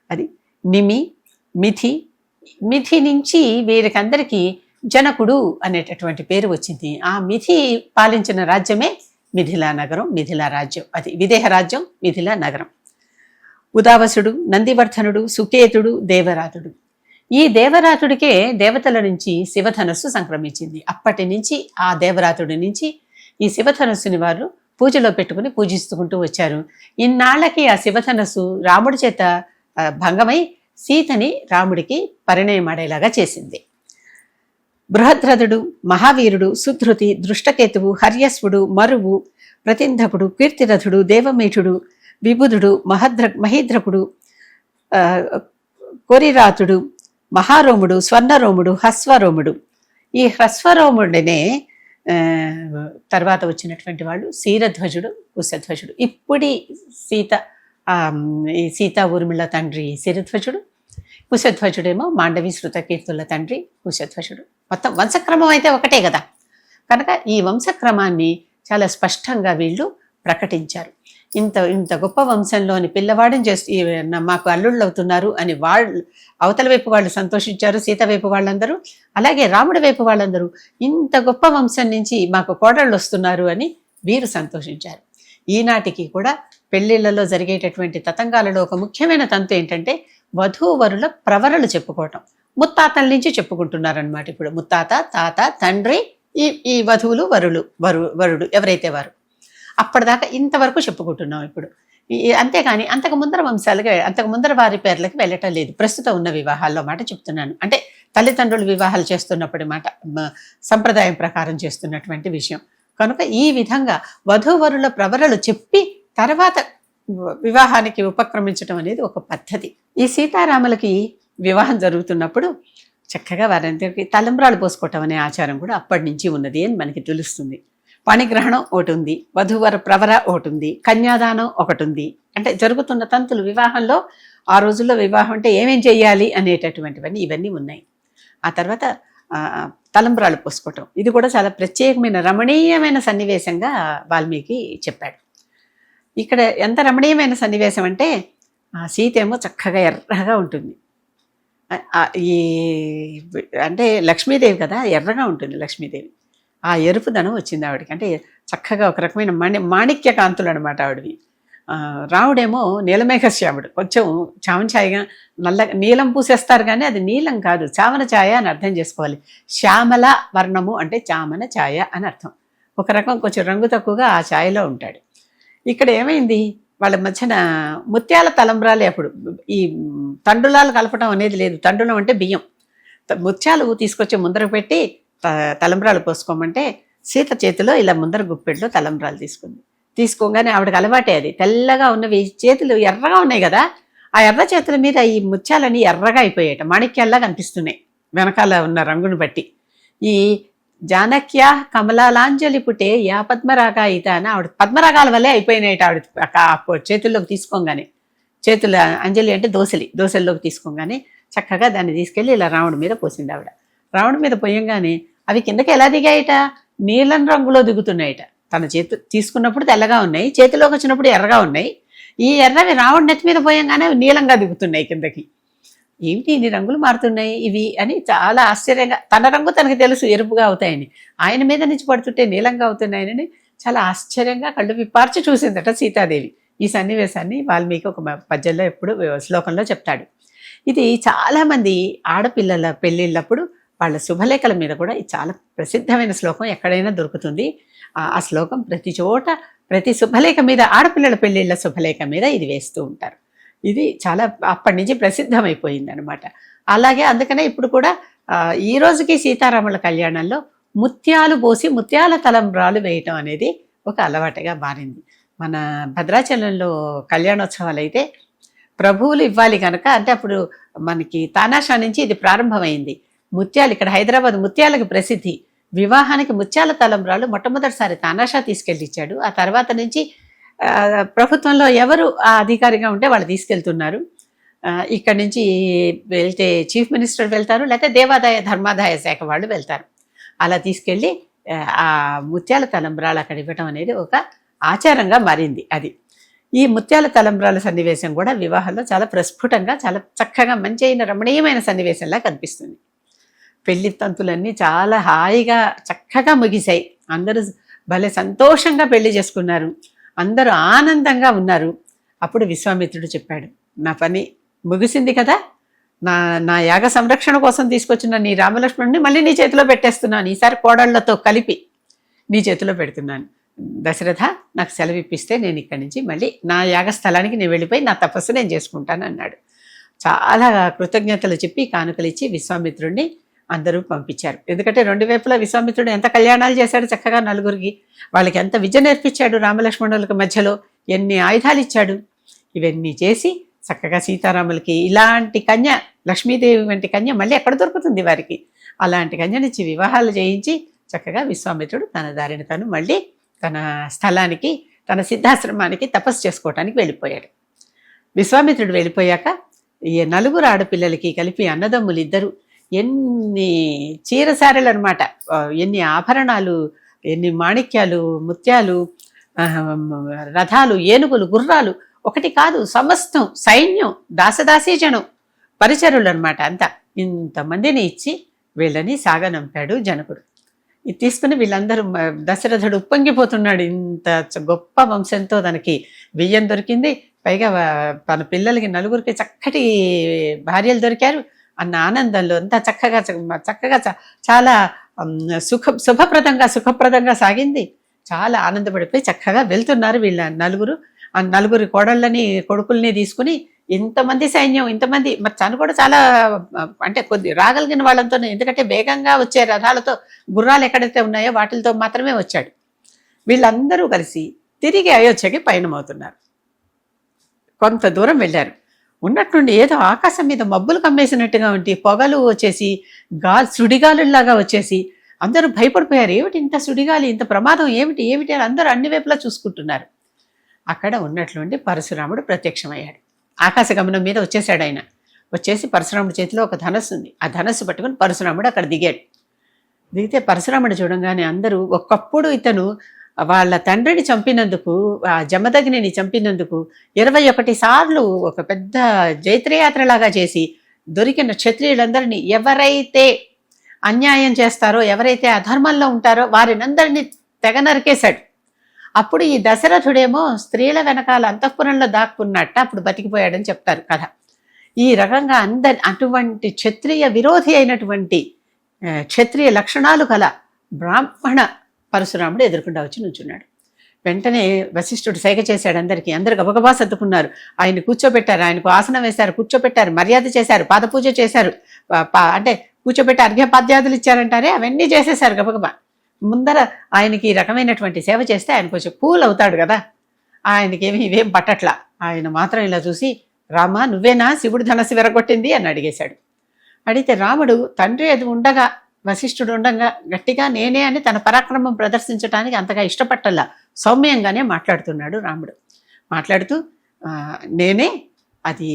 అది నిమి, మిథి. మిథి నుంచి వీరికందరికీ జనకుడు అనేటటువంటి పేరు వచ్చింది. ఆ మిథి పాలించిన రాజ్యమే మిథిలా నగరం, మిథిలా రాజ్యం. అది విదేహ రాజ్యం, మిథిలా నగరం. ఉదావసుడు, నందివర్ధనుడు, సుకేతుడు, దేవరాతుడు. ఈ దేవరాతుడికే దేవతల నుంచి శివధనస్సు సంక్రమించింది. అప్పటి నుంచి ఆ దేవరాతుడి నుంచి ఈ శివధనస్సుని వారు పూజలో పెట్టుకుని పూజిస్తుకుంటూ వచ్చారు. ఇన్నాళ్లకి ఆ శివధనస్సు రాముడి చేత భంగమై సీతని రాముడికి పరిణయమాడేలాగా చేసింది. బృహద్రథుడు, మహావీరుడు, సుధృతి, దృష్టకేతువు, హర్యస్వుడు, మరువు, ప్రతింధకుడు, కీర్తిరథుడు, దేవమీఠుడు, విబుధుడు, మహీద్రకుడు, కొరిరాతుడు, మహారోముడు, స్వర్ణరోముడు, హస్వరోముడు. ఈ హస్వరోముడినే తర్వాత వచ్చినటువంటి వాళ్ళు శీరధ్వజుడు, కుశధ్వజుడు. ఇప్పుడి ఈ సీతా ఊర్మిళ తండ్రి శిరధ్వజుడు, కుశధ్వజుడేమో మాండవి శృతకీర్తుల తండ్రి కుశధ్వజుడు. మొత్తం వంశక్రమం అయితే ఒకటే కదా, కనుక ఈ వంశక్రమాన్ని చాలా స్పష్టంగా వీళ్ళు ప్రకటించారు. ఇంత గొప్ప వంశంలోని పిల్లవాడిని చేసి మాకు అల్లుళ్ళు అవుతున్నారు అని వాళ్ళు అవతల వైపు వాళ్ళు సంతోషించారు, సీత వైపు వాళ్ళందరూ, అలాగే రాముడి వైపు వాళ్ళందరూ ఇంత గొప్ప వంశం నుంచి మాకు కోడళ్ళు వస్తున్నారు అని వీరు సంతోషించారు. ఈనాటికి కూడా పెళ్లిళ్లలో జరిగేటటువంటి తతంగాలలో ఒక ముఖ్యమైన తంతు ఏంటంటే వధూవరుల ప్రవరలు చెప్పుకోవటం. ముత్తాతల నుంచి చెప్పుకుంటున్నారనమాట. ఇప్పుడు ముత్తాత, తాత, తండ్రి, ఈ వధువులు, వరుడు ఎవరైతే వారు అప్పటిదాకా ఇంతవరకు చెప్పుకుంటున్నాం ఇప్పుడు. అంతేకాని అంతకు ముందర వంశాలుగా అంతకు ముందర వారి పేర్లకి వెళ్ళటం లేదు. ప్రస్తుతం ఉన్న వివాహాల్లో మాట చెప్తున్నాను, అంటే తల్లిదండ్రులు వివాహాలు చేస్తున్నప్పటి మాట, సంప్రదాయం ప్రకారం చేస్తున్నటువంటి విషయం. కనుక ఈ విధంగా వధూవరుల ప్రవరలు చెప్పి తర్వాత వివాహానికి ఉపక్రమించడం అనేది ఒక పద్ధతి. ఈ సీతారాములకి వివాహం జరుగుతున్నప్పుడు చక్కగా వారందరికీ తలంబ్రాలు పోసుకోవటం అనే ఆచారం కూడా అప్పటి నుంచి ఉన్నది అని మనకి తెలుస్తుంది. పాణిగ్రహణం ఒకటి ఉంది, వధూవర ప్రవర ఒకటి ఉంది, కన్యాదానం ఒకటి ఉంది. అంటే జరుగుతున్న తంతులు వివాహంలో, ఆ రోజుల్లో వివాహం అంటే ఏమేం చేయాలి అనేటటువంటివన్నీ ఇవన్నీ ఉన్నాయి. ఆ తర్వాత తలంబ్రాలు పోసుకోవటం, ఇది కూడా చాలా ప్రత్యేకమైన రమణీయమైన సన్నివేశంగా వాల్మీకి చెప్పాడు. ఇక్కడ ఎంత రమణీయమైన సన్నివేశం అంటే సీత ఏమో చక్కగా ఎర్రగా ఉంటుంది. ఈ అంటే లక్ష్మీదేవి కదా, ఎర్రగా ఉంటుంది లక్ష్మీదేవి. ఆ ఎరుపుదనం వచ్చింది ఆవిడకి, అంటే చక్కగా ఒక రకమైన మాణిక్య కాంతులు అనమాట ఆవిడవి. రాముడేమో నీలమేఘశ్యాముడు, కొంచెం చామన ఛాయగా నీలం పూసేస్తారు కానీ అది నీలం కాదు, చామన ఛాయ అని అర్థం చేసుకోవాలి. శ్యామల వర్ణము అంటే చామన ఛాయ అని అర్థం. ఒక రకం కొంచెం రంగు తక్కువగా ఆ ఛాయలో ఉంటాడు. ఇక్కడ ఏమైంది, వాళ్ళ మధ్యన ముత్యాల తలంబ్రాలే. అప్పుడు ఈ తండులాలు కలపటం అనేది లేదు. తండులం అంటే బియ్యం. ముత్యాలు తీసుకొచ్చి ముందర పెట్టి తలంబ్రాలు పోసుకోమంటే సీత చేతిలో ఇలా ముందర గుప్పెట్లో తలంబ్రాలు తీసుకోగానే ఆవిడకి అలవాటే అది. తెల్లగా ఉన్నవి చేతులు ఎర్రగా ఉన్నాయి కదా, ఆ ఎర్ర చేతుల మీద ఈ ముత్యాలని ఎర్రగా అయిపోయాట, మాణిక్యాల్లా కనిపిస్తున్నాయి వెనకాల ఉన్న రంగును బట్టి. ఈ జానక్య కమలాలాంజలి పుటే యా పద్మరాగాయిత అని ఆవిడ పద్మరాగాల వల్లే అయిపోయినాయట ఆవిడ చేతుల్లోకి తీసుకోగానే. చేతుల అంజలి అంటే దోశల్లోకి తీసుకోగానే చక్కగా దాన్ని తీసుకెళ్ళి ఇలా రావణుడి మీద పోసింది ఆవిడ. రావణుడి మీద పోయంగానే అవి కిందకి ఎలా దిగాయట, నీలం రంగులో దిగుతున్నాయట. తన చేతు తీసుకున్నప్పుడు తెల్లగా ఉన్నాయి, చేతిలోకి వచ్చినప్పుడు ఎర్రగా ఉన్నాయి. ఈ ఎర్రవి రావణుడి నెత్తి మీద పోయంగానే నీలంగా దిగుతున్నాయి కిందకి. ఏమిటి ఇన్ని రంగులు మారుతున్నాయి ఇవి అని చాలా ఆశ్చర్యంగా, తన రంగు తనకి తెలుసు ఎరుపుగా అవుతాయని, ఆయన మీద నుంచి పడుతుంటే నీలంగా అవుతున్నాయని చాలా ఆశ్చర్యంగా కళ్ళు విప్పార్చి చూసిందట సీతాదేవి. ఈ సన్నివేశాన్ని వాల్మీకి ఒక పద్యంలో ఎప్పుడు శ్లోకంలో చెప్తాడు. ఇది చాలామంది ఆడపిల్లల పెళ్ళిళ్ళప్పుడు వాళ్ళ శుభలేఖల మీద కూడా ఇది చాలా ప్రసిద్ధమైన శ్లోకం, ఎక్కడైనా దొరుకుతుంది. ఆ శ్లోకం ప్రతి చోట, ప్రతి శుభలేఖ మీద, ఆడపిల్లల పెళ్ళిళ్ళ శుభలేఖ మీద ఇది వేస్తూ ఉంటారు. ఇది చాలా అప్పటి నుంచి ప్రసిద్ధమైపోయింది అనమాట. అలాగే అందుకనే ఇప్పుడు కూడా ఈ రోజుకి సీతారాముల కళ్యాణంలో ముత్యాలు పోసి ముత్యాల తలంబ్రాలు వేయటం అనేది ఒక అలవాటుగా మారింది. మన భద్రాచలంలో కళ్యాణోత్సవాలు అయితే ప్రభువులు ఇవ్వాలి కనుక, అంటే అప్పుడు మనకి తానాషా నుంచి ఇది ప్రారంభమైంది. ముత్యాలు, ఇక్కడ హైదరాబాద్ ముత్యాలకు ప్రసిద్ధి. వివాహానికి ముత్యాల తలంబ్రాలు మొట్టమొదటిసారి తానాషా తీసుకెళ్ళి ఇచ్చాడు. ఆ తర్వాత నుంచి ప్రభుత్వంలో ఎవరు ఆ అధికారిగా ఉంటే వాళ్ళు తీసుకెళ్తున్నారు. ఇక్కడ నుంచి వెళ్తే చీఫ్ మినిస్టర్ వెళ్తారు, లేకపోతే దేవాదాయ ధర్మాదాయ శాఖ వాళ్ళు వెళ్తారు. అలా తీసుకెళ్ళి ఆ ముత్యాల తలంబ్రాలు అక్కడ ఇవ్వటం అనేది ఒక ఆచారంగా మారింది. అది ఈ ముత్యాల తలంబ్రాల సన్నివేశం కూడా వివాహంలో చాలా ప్రస్ఫుటంగా, చాలా చక్కగా మంచి అయిన రమణీయమైన సన్నివేశంలా కనిపిస్తుంది. పెళ్లి తంతులన్నీ చాలా హాయిగా చక్కగా ముగిశాయి. అందరూ భలే సంతోషంగా పెళ్లి చేసుకున్నారు, అందరూ ఆనందంగా ఉన్నారు. అప్పుడు విశ్వామిత్రుడు చెప్పాడు, నా పని ముగిసింది కదా, నా యాగ సంరక్షణ కోసం తీసుకొచ్చిన నీ రామలక్ష్మణుని మళ్ళీ నీ చేతిలో పెట్టేస్తున్నాను. ఈసారి కోడళ్లతో కలిపి నీ చేతిలో పెడుతున్నాను. దశరథ, నాకు సెలవు ఇప్పిస్తే నేను ఇక్కడి నుంచి మళ్ళీ నా యాగస్థలానికి నేను వెళ్ళిపోయి నా తపస్సు నేను చేసుకుంటాను అన్నాడు. చాలా కృతజ్ఞతలు చెప్పి కానుకలు ఇచ్చి విశ్వామిత్రుడిని అందరూ పంపించారు. ఎందుకంటే రెండు వైపులా విశ్వామిత్రుడు ఎంత కళ్యాణాలు చేశాడు చక్కగా నలుగురికి. వాళ్ళకి ఎంత విద్య నేర్పించాడు, రామలక్ష్మణులకు మధ్యలో ఎన్ని ఆయుధాలు ఇచ్చాడు. ఇవన్నీ చేసి చక్కగా సీతారాములకి ఇలాంటి కన్య, లక్ష్మీదేవి వంటి కన్య మళ్ళీ ఎక్కడ దొరుకుతుంది వారికి? అలాంటి కన్యనిచ్చి వివాహాలు చేయించి చక్కగా విశ్వామిత్రుడు తన దారిని తను మళ్ళీ తన స్థలానికి, తన సిద్ధాశ్రమానికి తపస్సు చేసుకోవటానికి వెళ్ళిపోయాడు. విశ్వామిత్రుడు వెళ్ళిపోయాక ఈ నలుగురు ఆడపిల్లలకి కలిపి అన్నదమ్ములు ఇద్దరు ఎన్ని చీరసారెలు అనమాట, ఎన్ని ఆభరణాలు, ఎన్ని మాణిక్యాలు, ముత్యాలు, రథాలు, ఏనుగులు, గుర్రాలు, ఒకటి కాదు సమస్తం, సైన్యం, దాసదాసీజనం, పరిచరులు అనమాట అంతా. ఇంతమందిని ఇచ్చి వీళ్ళని సాగనంపాడు జనకుడు. ఇది తీసుకుని వీళ్ళందరూ, దశరథుడు ఉప్పొంగిపోతున్నాడు. ఇంత గొప్ప వంశంతో తనకి బియ్యం దొరికింది, పైగా తన పిల్లలకి నలుగురికి చక్కటి భార్యలు దొరికారు అన్న ఆనందంలో అంతా చక్కగా చాలా సుఖప్రదంగా సాగింది. చాలా ఆనందపడిపోయి చక్కగా వెళ్తున్నారు వీళ్ళ నలుగురు. ఆ నలుగురి కోడళ్ళని, కొడుకుల్ని తీసుకుని ఇంతమంది సైన్యం, ఇంతమంది, మరి తను కూడా చాలా అంటే కొద్ది రాగలిగిన వాళ్ళతో, ఎందుకంటే వేగంగా వచ్చే రథాలతో, గుర్రాలు ఎక్కడైతే ఉన్నాయో వాటితో మాత్రమే వచ్చాడు. వీళ్ళందరూ కలిసి తిరిగి అయోధ్యకి పయనమవుతున్నారు. కొంత దూరం వెళ్ళారు. ఉన్నట్టుండి ఏదో ఆకాశం మీద మబ్బులు కమ్మేసినట్టుగా ఉంటే పొగలు వచ్చేసి, సుడిగాలులాగా వచ్చేసి అందరూ భయపడిపోయారు. ఏమిటి ఇంత సుడిగాలి, ఇంత ప్రమాదం, ఏమిటి అని అందరూ అన్ని వైపులా చూసుకుంటున్నారు. అక్కడ ఉన్నట్లుండి పరశురాముడు ప్రత్యక్షమయ్యాడు. ఆకాశ గమనం మీద వచ్చేసాడు ఆయన. వచ్చేసి పరశురాముడి చేతిలో ఒక ధనస్సు ఉంది. ఆ ధనస్సు పట్టుకుని పరశురాముడు అక్కడ దిగాడు. దిగితే పరశురాముడు చూడంగానే అందరూ, ఒకప్పుడు ఇతను వాళ్ళ తండ్రిని చంపినందుకు, ఆ జమదగ్నిని చంపినందుకు 21 సార్లు ఒక పెద్ద జైత్రయాత్రలాగా చేసి దొరికిన క్షత్రియులందరినీ, ఎవరైతే అన్యాయం చేస్తారో, ఎవరైతే అధర్మంలో ఉంటారో వారినందరినీ తెగ నరికేశాడు. అప్పుడు ఈ దశరథుడేమో స్త్రీల వెనకాల అంతఃపురంలో దాక్కున్నట్ట అప్పుడు బతికిపోయాడని చెప్తారు కథ. ఈ రకంగా అటువంటి క్షత్రియ విరోధి అయినటువంటి క్షత్రియ లక్షణాలు గల బ్రాహ్మణ పరశురాముడు ఎదురుకుండా వచ్చి నుంచున్నాడు. వెంటనే వశిష్ఠుడు సైగ చేశాడు అందరికీ. అందరు గబగబా సర్దుకున్నారు. ఆయన కూర్చోబెట్టారు, ఆయనకు ఆసనం వేశారు, కూర్చోబెట్టారు, మర్యాద చేశారు, పాదపూజ చేశారు, అంటే కూర్చోబెట్టి అర్ఘ్యపాద్యాదులు ఇచ్చారంటారే అవన్నీ చేసేశారు గబగబా. ముందర ఆయనకి ఈ రకమైనటువంటి సేవ చేస్తే ఆయన కొంచెం కూల్ అవుతాడు కదా. ఆయనకేమి ఇవేం పట్టట్లా. ఆయన మాత్రం ఇలా చూసి, రామా నువ్వేనా శివుడు ధనస్సు విరగొట్టింది అని అడిగేశాడు. అడిగితే రాముడు తండ్రి అది ఉండగా, వశిష్ఠుడు ఉండగా గట్టిగా నేనే అని తన పరాక్రమం ప్రదర్శించడానికి అంతగా ఇష్టపట్టల్లా, సౌమ్యంగానే మాట్లాడుతున్నాడు రాముడు. మాట్లాడుతూ నేనే, అది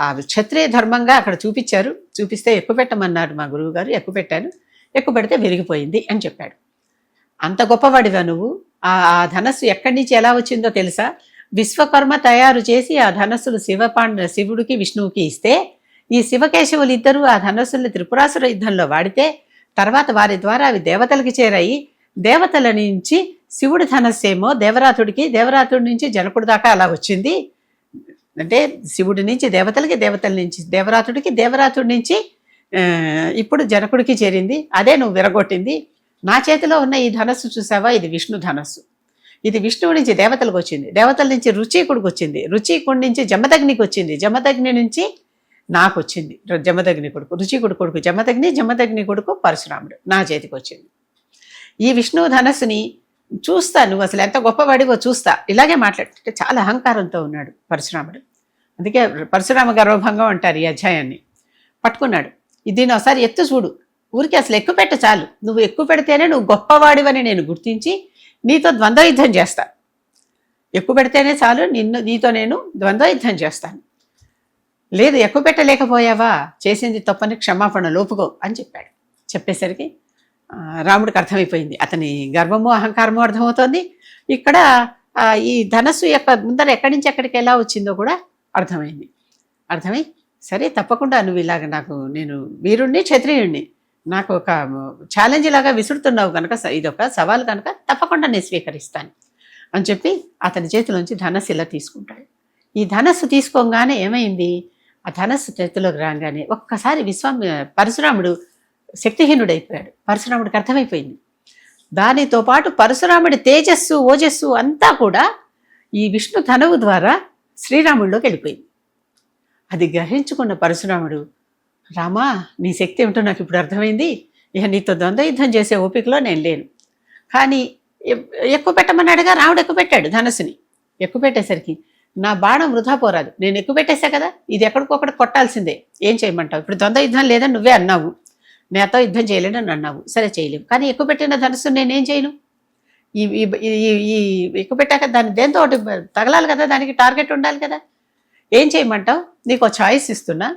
ఆ క్షత్రియ ధర్మంగా అక్కడ చూపించారు, చూపిస్తే ఎక్కువ పెట్టమన్నారు మా గురువు గారు, ఎక్కువ పెట్టాను, ఎక్కువ పెడితే విరిగిపోయింది అని చెప్పాడు. అంత గొప్పవాడివా నువ్వు? ఆ ధనస్సు ఎక్కడి నుంచి ఎలా వచ్చిందో తెలుసా? విశ్వకర్మ తయారు చేసి ఆ ధనస్సులు శివుడికి విష్ణువుకి ఇస్తే, ఈ శివకేశవులు ఇద్దరూ ఆ ధనస్సుల్ని త్రిపురాసుర యుద్ధంలో వాడితే, తర్వాత వారి ద్వారా అవి దేవతలకి చేరాయి. దేవతల నుంచి శివుడి ధనస్సేమో దేవరాతుడికి, దేవరాతుడి నుంచి జనకుడి దాకా అలా వచ్చింది. అంటే శివుడి నుంచి దేవతలకి, దేవతల నుంచి దేవరాతుడికి, దేవరాతుడి నుంచి ఇప్పుడు జనకుడికి చేరింది. అదే నువ్వు విరగొట్టింది. నా చేతిలో ఉన్న ఈ ధనస్సు చూసావా, ఇది విష్ణు ధనస్సు. ఇది విష్ణువు నుంచి దేవతలకు వచ్చింది, దేవతల నుంచి రుచీకుడికి వచ్చింది, రుచీకుడి నుంచి జమదగ్నికి వచ్చింది, జమదగ్ని నుంచి నాకు వచ్చింది. జమదగ్ని కొడుకు రుచీకుడి కొడుకు జమదగ్ని, జమదగ్ని కొడుకు పరశురాముడు, నా చేతికి వచ్చింది. ఈ విష్ణువు ధనస్సుని చూస్తా, నువ్వు అసలు ఎంత గొప్పవాడివో చూస్తా, ఇలాగే మాట్లాడుతుంటే చాలా అహంకారంతో ఉన్నాడు పరశురాముడు. అందుకే పరశురామ గర్వభంగం అంటారు ఈ అధ్యాయాన్ని. పట్టుకున్నాడు. దీన్ని ఒకసారి ఎత్తు చూడు, ఊరికి అసలు ఎక్కువ పెట్ట చాలు, నువ్వు ఎక్కువ పెడితేనే నువ్వు గొప్పవాడివని నేను గుర్తించి నీతో ద్వంద్వ యుద్ధం చేస్తా. ఎక్కువ పెడితేనే చాలు, నీతో నేను ద్వంద్వ యుద్ధం చేస్తాను. లేదు ఎక్కువ పెట్టలేకపోయావా, చేసింది తప్పని క్షమాపణ లోపుకో అని చెప్పాడు. చెప్పేసరికి రాముడికి అర్థమైపోయింది. అతని గర్వము అహంకారము అర్థమవుతోంది. ఇక్కడ ఈ ధనస్సు యొక్క ముందర ఎక్కడి నుంచి ఎక్కడికి ఎలా వచ్చిందో కూడా అర్థమై సరే తప్పకుండా నువ్వు ఇలాగ నేను వీరుణ్ణి క్షత్రియుణ్ణి నాకు ఒక ఛాలెంజ్ లాగా విసురుతున్నావు కనుక, ఇదొక సవాల్ కనుక తప్పకుండా నేను స్వీకరిస్తాను అని చెప్పి అతని చేతిలోంచి ధనస్సు ఇలా తీసుకుంటాడు. ఈ ధనస్సు తీసుకోగానే ఏమైంది, ఆ ధనస్సు చేతిలోకి రాగానే ఒక్కసారి పరశురాముడు శక్తిహీనుడైపోయాడు. పరశురాముడికి అర్థమైపోయింది. దానితో పాటు పరశురాముడి తేజస్సు ఓజస్సు అంతా కూడా ఈ విష్ణు ధనువు ద్వారా శ్రీరాముడిలోకి వెళ్ళిపోయింది. అది గ్రహించుకున్న పరశురాముడు, రామా నీ శక్తి ఏమిటో నాకు ఇప్పుడు అర్థమైంది, ఇక నీతో ద్వంద్వ యుద్ధం చేసే ఓపికలో నేను లేను. కానీ ఎక్కువ పెట్టమన్నాడుగా, రాముడు ఎక్కువ పెట్టాడు ధనస్సుని. ఎక్కువ పెట్టేసరికి నా బాణం వృధా పోరాదు, నేను ఎక్కువ పెట్టేశా కదా, ఇది ఎక్కడికొక్కడికి కొట్టాల్సిందే, ఏం చేయమంటావు, ఇప్పుడు ద్వంద్వ యుద్ధం లేదని నువ్వే అన్నావు, నేతో యుద్ధం చేయలేనని అన్నావు, సరే చేయలేవు, కానీ ఎక్కువ పెట్టిన ధనస్సు నేనేం చేయను, ఈ ఎక్కువ పెట్టాక దాన్ని దేంతో ఒకటి తగలాలి కదా, దానికి టార్గెట్ ఉండాలి కదా, ఏం చేయమంటావు, నీకు ఒక ఛాయిస్ ఇస్తున్నా,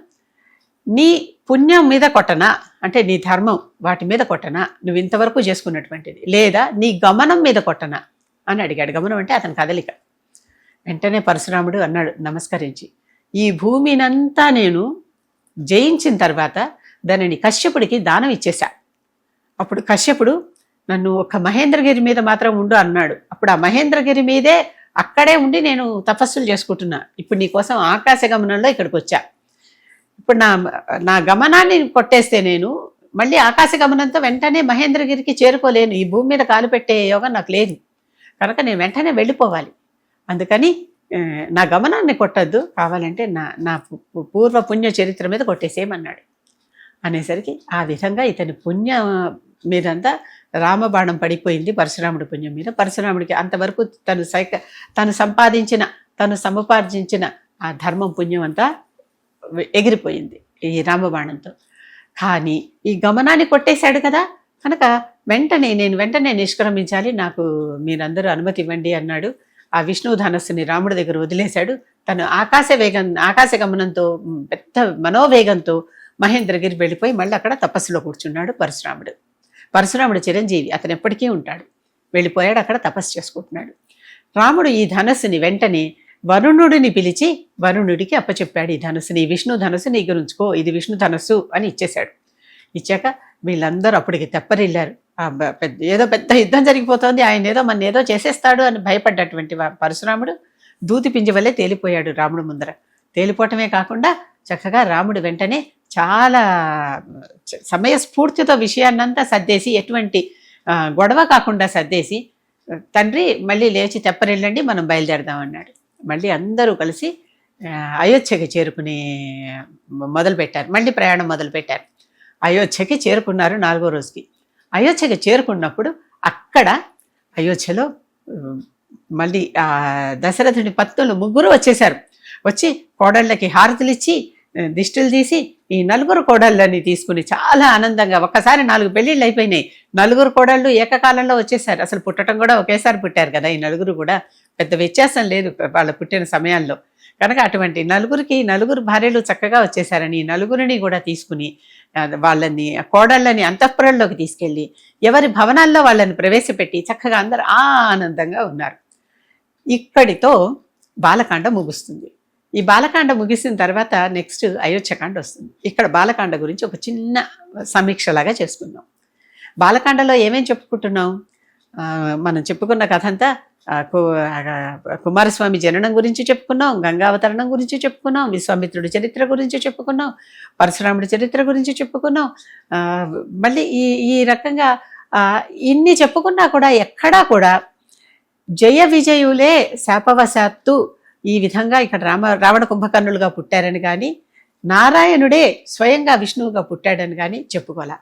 నీ పుణ్యం మీద కొట్టనా అంటే నీ ధర్మం వాటి మీద కొట్టనా నువ్వు ఇంతవరకు చేసుకున్నటువంటిది, లేదా నీ గమనం మీద కొట్టనా అని అడిగాడు. గమనం అంటే అతని కదలిక. వెంటనే పరశురాముడు అన్నాడు నమస్కరించి, ఈ భూమినంతా నేను జయించిన తర్వాత దానిని కశ్యపుడికి దానం ఇచ్చేశా. అప్పుడు కశ్యపుడు నన్ను ఒక మహేంద్రగిరి మీద మాత్రం ఉండు అన్నాడు. అప్పుడు ఆ మహేంద్రగిరి మీదే అక్కడే ఉండి నేను తపస్సులు చేసుకుంటున్నా. ఇప్పుడు నీ కోసం ఆకాశ గమనంలో ఇక్కడికి వచ్చా. ఇప్పుడు నా గమనాన్ని కొట్టేస్తే నేను మళ్ళీ ఆకాశ గమనంతో వెంటనే మహేంద్రగిరికి చేరుకోలేను, ఈ భూమి మీద కాలు పెట్టే యోగం నాకు లేదు, కనుక నేను వెంటనే వెళ్ళిపోవాలి. అందుకని నా గమనాన్ని కొట్టద్దు, కావాలంటే నా పూర్వ పుణ్య చరిత్ర మీద కొట్టేసేయమన్నాడు. అనేసరికి ఆ విధంగా ఇతని పుణ్య మీదంతా రామబాణం పడిపోయింది పరశురాముడి పుణ్యం మీద. పరశురాముడికి అంతవరకు తను సముపార్జించిన ఆ ధర్మం పుణ్యం అంతా ఎగిరిపోయింది ఈ రామబాణంతో. కానీ ఈ గమనాన్ని కొట్టేశాడు కదా, కనుక నేను వెంటనే నిష్క్రమించాలి, నాకు మీరందరూ అనుమతి ఇవ్వండి అన్నాడు. ఆ విష్ణువు ధనస్సుని రాముడి దగ్గర వదిలేశాడు. తను ఆకాశ గమనంతో పెద్ద మనోవేగంతో మహేంద్రగిరి వెళ్ళిపోయి మళ్ళీ అక్కడ తపస్సులో కూర్చున్నాడు పరశురాముడు చిరంజీవి, అతను ఎప్పటికీ ఉంటాడు. వెళ్ళిపోయాడు, అక్కడ తపస్సు చేసుకుంటున్నాడు. రాముడు ఈ ధనస్సుని వెంటనే వరుణుడిని పిలిచి వరుణుడికి అప్పచెప్పాడు. ఈ ధనస్సుని, ఈ విష్ణు ధనస్సు నీ దగ్గర ఉంచుకో, ఇది విష్ణు ధనస్సు అని ఇచ్చేశాడు. ఇచ్చాక వీళ్ళందరూ అప్పటికి తెప్పరిల్లారు. ఏదో పెద్ద యుద్ధం జరిగిపోతోంది, ఆయన ఏదో మన ఏదో చేసేస్తాడు అని భయపడ్డటువంటి పరశురాముడు దూతి పింజ వల్లే తేలిపోయాడు రాముడు ముందర. తేలిపోవటమే కాకుండా చక్కగా రాముడు వెంటనే చాలా సమయస్ఫూర్తితో విషయాన్నంతా సర్దేసి, ఎటువంటి గొడవ కాకుండా సర్దేసి, తండ్రి మళ్ళీ లేచి తెప్పరిల్లండి మనం బయలుదేరదాం అన్నాడు. మళ్ళీ అందరూ కలిసి అయోధ్యకి చేరుకుని మొదలుపెట్టారు. మళ్ళీ ప్రయాణం మొదలుపెట్టారు. అయోధ్యకి చేరుకున్నారు 4వ రోజుకి. అయోధ్యకి చేరుకున్నప్పుడు అక్కడ అయోధ్యలో మళ్ళీ దశరథుని పత్నులు 3 వచ్చేశారు. వచ్చి కోడళ్ళకి హారతులు ఇచ్చి దిష్టిలు తీసి ఈ 4 కోడళ్ళని తీసుకుని చాలా ఆనందంగా ఒక్కసారి 4 పెళ్ళిళ్ళు అయిపోయినాయి. 4 కోడళ్ళు ఏకకాలంలో వచ్చేసారు. అసలు పుట్టడం కూడా ఒకేసారి పుట్టారు కదా ఈ 4 కూడా, పెద్ద వ్యత్యాసం లేదు వాళ్ళ పుట్టిన సమయాల్లో. కనుక అటువంటి 4 భార్యలు చక్కగా వచ్చేసారని ఈ 4 కూడా తీసుకుని వాళ్ళని కోడళ్ళని అంతఃపురంలోకి తీసుకెళ్ళి ఎవరి భవనాల్లో వాళ్ళని ప్రవేశపెట్టి చక్కగా అందరూ ఆనందంగా ఉన్నారు. ఇక్కడితో బాలకాండ ముగుస్తుంది. ఈ బాలకాండ ముగిసిన తర్వాత నెక్స్ట్ అయోధ్యకాండ వస్తుంది. ఇక్కడ బాలకాండ గురించి ఒక చిన్న సమీక్షలాగా చేసుకుందాం. బాలకాండలో ఏమేం చెప్పుకుంటున్నాం, మనం చెప్పుకున్న కథ అంతా కుమారస్వామి జననం గురించి చెప్పుకున్నాం, గంగావతరణం గురించి చెప్పుకున్నాం, విశ్వామిత్రుడి చరిత్ర గురించి చెప్పుకున్నాం, పరశురాముడి చరిత్ర గురించి చెప్పుకున్నాం. మళ్ళీ ఈ రకంగా ఇన్ని చెప్పుకున్నా కూడా ఎక్కడా కూడా జయ విజయులే శాపవశాత్తు ఈ విధంగా ఇక్కడ రావణ కుంభకర్ణులుగా పుట్టారని కానీ, నారాయణుడే స్వయంగా విష్ణువుగా పుట్టాడని కానీ చెప్పుకోలే.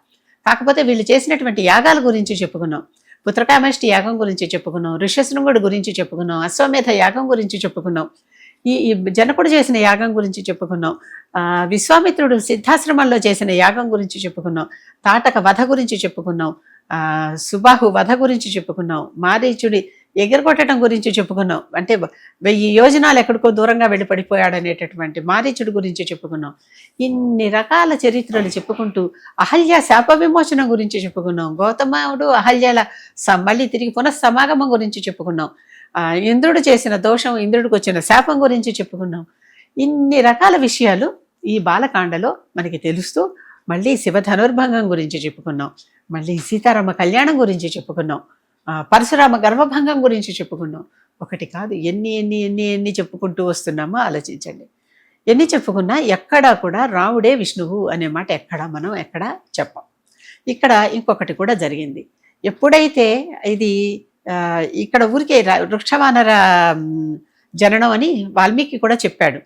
కాకపోతే వీళ్ళు చేసినటువంటి యాగాల గురించి చెప్పుకున్నాం. పుత్రకామేష్టి యాగం గురించి చెప్పుకున్నాం, ఋష్యశృంగుడి గురించి చెప్పుకున్నాం, అశ్వమేధ యాగం గురించి చెప్పుకున్నాం. ఈ జనకుడు చేసిన యాగం గురించి చెప్పుకున్నాం. విశ్వామిత్రుడు సిద్ధాశ్రమంలో చేసిన యాగం గురించి చెప్పుకున్నాం. తాటక వధ గురించి చెప్పుకున్నాం. సుబాహు వధ గురించి చెప్పుకున్నాం. మారీచుడి ఎగిరికొట్టడం గురించి చెప్పుకున్నాం. అంటే 1000 యోజనాలు ఎక్కడికో దూరంగా వెళ్ళి పడిపోయాడనేటటువంటి మారీచుడి గురించి చెప్పుకున్నాం. ఇన్ని రకాల చరిత్రలు చెప్పుకుంటూ అహల్య శాప విమోచనం గురించి చెప్పుకున్నాం. గౌతముడు అహల్యల మళ్ళీ తిరిగి పునఃసమాగమం గురించి చెప్పుకున్నాం. ఇంద్రుడు చేసిన దోషం, ఇంద్రుడికి వచ్చిన శాపం గురించి చెప్పుకున్నాం. ఇన్ని రకాల విషయాలు ఈ బాలకాండలో మనకి తెలుస్తూ మళ్ళీ శివ ధనుర్భంగం గురించి చెప్పుకున్నాం. మళ్ళీ సీతారామ కళ్యాణం గురించి చెప్పుకున్నాం. పరశురామ గర్భభంగం గురించి చెప్పుకున్నాం. ఒకటి కాదు, ఎన్ని ఎన్ని ఎన్ని ఎన్ని చెప్పుకుంటూ వస్తున్నామో ఆలోచించండి. ఎన్ని చెప్పుకున్నా ఎక్కడా కూడా రాముడే విష్ణువు అనే మాట ఎక్కడా చెప్పాం. ఇక్కడ ఇంకొకటి కూడా జరిగింది. ఎప్పుడైతే ఇది ఇక్కడ ఊరికే వృక్షవానర జననం అని వాల్మీకి కూడా చెప్పాడు.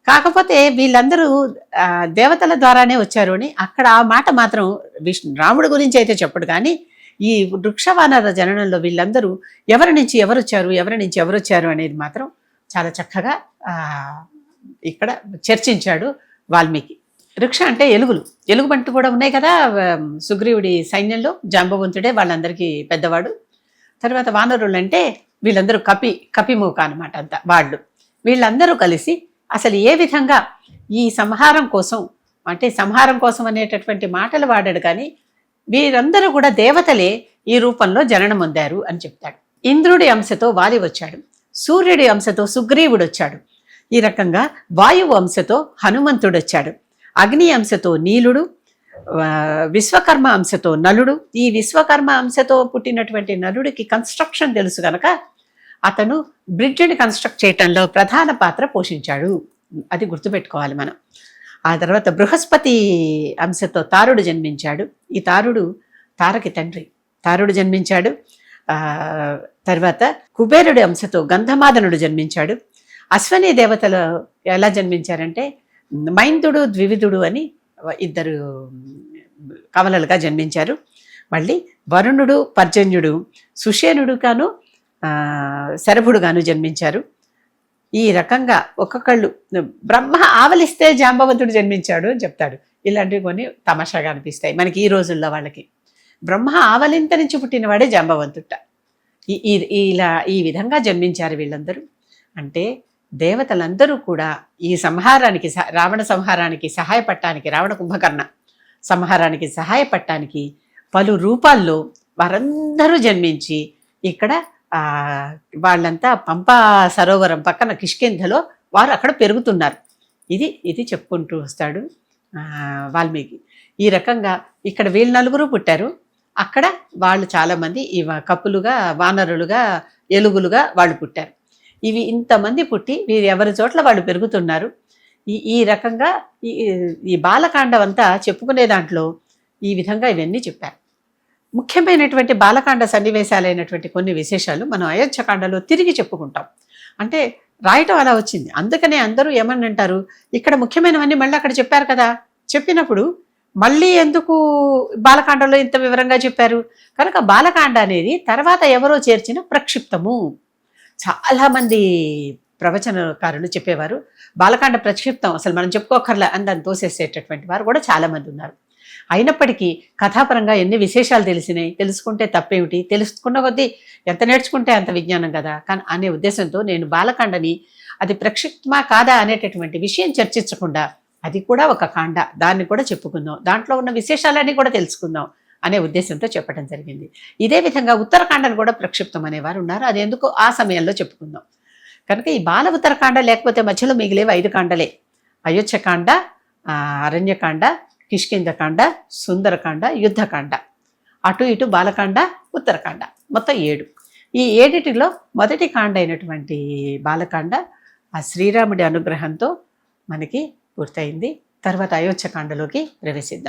కాకపోతే వీళ్ళందరూ దేవతల ద్వారానే వచ్చారు అని అక్కడ ఆ మాట మాత్రం రాముడి గురించి అయితే చెప్పడు. కానీ ఈ వృక్షవానర జననంలో వీళ్ళందరూ ఎవరి నుంచి ఎవరు వచ్చారు అనేది మాత్రం చాలా చక్కగా ఇక్కడ చర్చించాడు వాల్మీకి. వృక్ష అంటే ఎలుగుబంటు కూడా ఉన్నాయి కదా సుగ్రీవుడి సైన్యంలో. జాంబవంతుడే వాళ్ళందరికీ పెద్దవాడు. తర్వాత వానరులు అంటే వీళ్ళందరూ కపిమూక అనమాట. అంతా వీళ్ళందరూ కలిసి అసలు ఏ విధంగా ఈ సంహారం కోసం అనేటటువంటి మాటలు వాడాడు. కానీ వీరందరూ కూడా దేవతలే ఈ రూపంలో జననం పొందారు అని చెప్తాడు. ఇంద్రుడి అంశతో వాలి వచ్చాడు. సూర్యుడి అంశతో సుగ్రీవుడు వచ్చాడు. ఈ రకంగా వాయువు అంశతో హనుమంతుడు వచ్చాడు. అగ్ని అంశతో నీలుడు, విశ్వకర్మ అంశతో నలుడు. ఈ విశ్వకర్మ అంశతో పుట్టినటువంటి నలుడికి కన్స్ట్రక్షన్ తెలుసు గనక అతను బ్రిడ్జిని కన్స్ట్రక్ట్ చేయటంలో ప్రధాన పాత్ర పోషించాడు. అది గుర్తుపెట్టుకోవాలి మనం. ఆ తర్వాత బృహస్పతి అంశతో తారుడు జన్మించాడు. ఈ తారకి తండ్రి తారుడు జన్మించాడు. తర్వాత కుబేరుడి అంశతో గంధమాదనుడు జన్మించాడు. అశ్వని దేవతలు ఎలా జన్మించారంటే మైందుడు, ద్వివిధుడు అని 2 కవలలుగా జన్మించారు. మళ్ళీ వరుణుడు, పర్జన్యుడు, సుషేనుడు గాను శరభుడు గాను జన్మించారు. ఈ రకంగా ఒక్కొక్కళ్ళు బ్రహ్మ ఆవలిస్తే జాంబవంతుడు జన్మించాడు అని చెప్తాడు. ఇలాంటివి కొన్ని తమాషాగా అనిపిస్తాయి మనకి ఈ రోజుల్లో. వాళ్ళకి బ్రహ్మ ఆవలింత నుంచి పుట్టినవాడే జాంబవంతుట. ఈ విధంగా జన్మించారు వీళ్ళందరూ. అంటే దేవతలందరూ కూడా ఈ సంహారానికి, రావణ సంహారానికి సహాయపడటానికి, రావణ కుంభకర్ణ సంహారానికి సహాయపడటానికి పలు రూపాల్లో వారందరూ జన్మించి ఇక్కడ వాళ్ళంతా పంపా సరోవరం పక్కన కిష్కింధలో వారు అక్కడ పెరుగుతున్నారు. ఇది చెప్పుకుంటూ వస్తాడు వాల్మీకి. ఈ రకంగా ఇక్కడ వీళ్ళు 4 పుట్టారు. అక్కడ వాళ్ళు చాలామంది ఈ కప్పులుగా, వానరులుగా, ఎలుగులుగా వాళ్ళు పుట్టారు. ఇవి ఇంతమంది పుట్టి వీరు ఎవరి చోట్ల వాళ్ళు పెరుగుతున్నారు. ఈ రకంగా ఈ బాలకాండం అంతా చెప్పుకునే దాంట్లో ఈ విధంగా ఇవన్నీ చెప్పారు. ముఖ్యమైనటువంటి బాలకాండ సన్నివేశాలైనటువంటి కొన్ని విశేషాలు మనం అయోధ్యకాండలో తిరిగి చెప్పుకుంటాం. అంటే రాయటం అలా వచ్చింది. అందుకనే అందరూ ఏమని అంటారు, ఇక్కడ ముఖ్యమైనవన్నీ మళ్ళీ అక్కడ చెప్పారు కదా, చెప్పినప్పుడు మళ్ళీ ఎందుకు బాలకాండలో ఇంత వివరంగా చెప్పారు? కనుక బాలకాండ అనేది తర్వాత ఎవరో చేర్చిన ప్రక్షిప్తము. చాలామంది ప్రవచనకారులు చెప్పేవారు బాలకాండ ప్రక్షిప్తం అసలు మనం చెప్పుకోకర్లా అని దాన్ని తోసేసేటటువంటి వారు కూడా చాలామంది ఉన్నారు. అయినప్పటికీ కథాపరంగా ఎన్ని విశేషాలు తెలిసినాయి, తెలుసుకుంటే తప్పేమిటి, తెలుసుకున్న కొద్దీ ఎంత నేర్చుకుంటే అంత విజ్ఞానం కదా అనే ఉద్దేశంతో నేను బాలకాండని అది ప్రక్షిప్తమా కాదా అనేటటువంటి విషయం చర్చించకుండా అది కూడా ఒక కాండ, దాన్ని కూడా చెప్పుకుందాం, దాంట్లో ఉన్న విశేషాలన్నీ కూడా తెలుసుకుందాం అనే ఉద్దేశంతో చెప్పడం జరిగింది. ఇదే విధంగా ఉత్తరకాండను కూడా ప్రక్షిప్తం అనేవారు ఉన్నారు. అది ఎందుకో ఆ సమయంలో చెప్పుకుందాం. కనుక ఈ బాల ఉత్తరకాండ లేకపోతే మధ్యలో మిగిలేవి 5 కాండలే. అయోధ్యకాండ, అరణ్యకాండ, కిష్కింధకాండ, సుందరకాండ, యుద్ధకాండ, అటు ఇటు బాలకాండ, ఉత్తరకాండ, మొత్తం 7. ఈ 7లో మొదటి కాండ అయినటువంటి బాలకాండ ఆ శ్రీరాముడి అనుగ్రహంతో మనకి పూర్తయింది. తర్వాత అయోధ్యకాండలోకి ప్రవేశిద్దాం.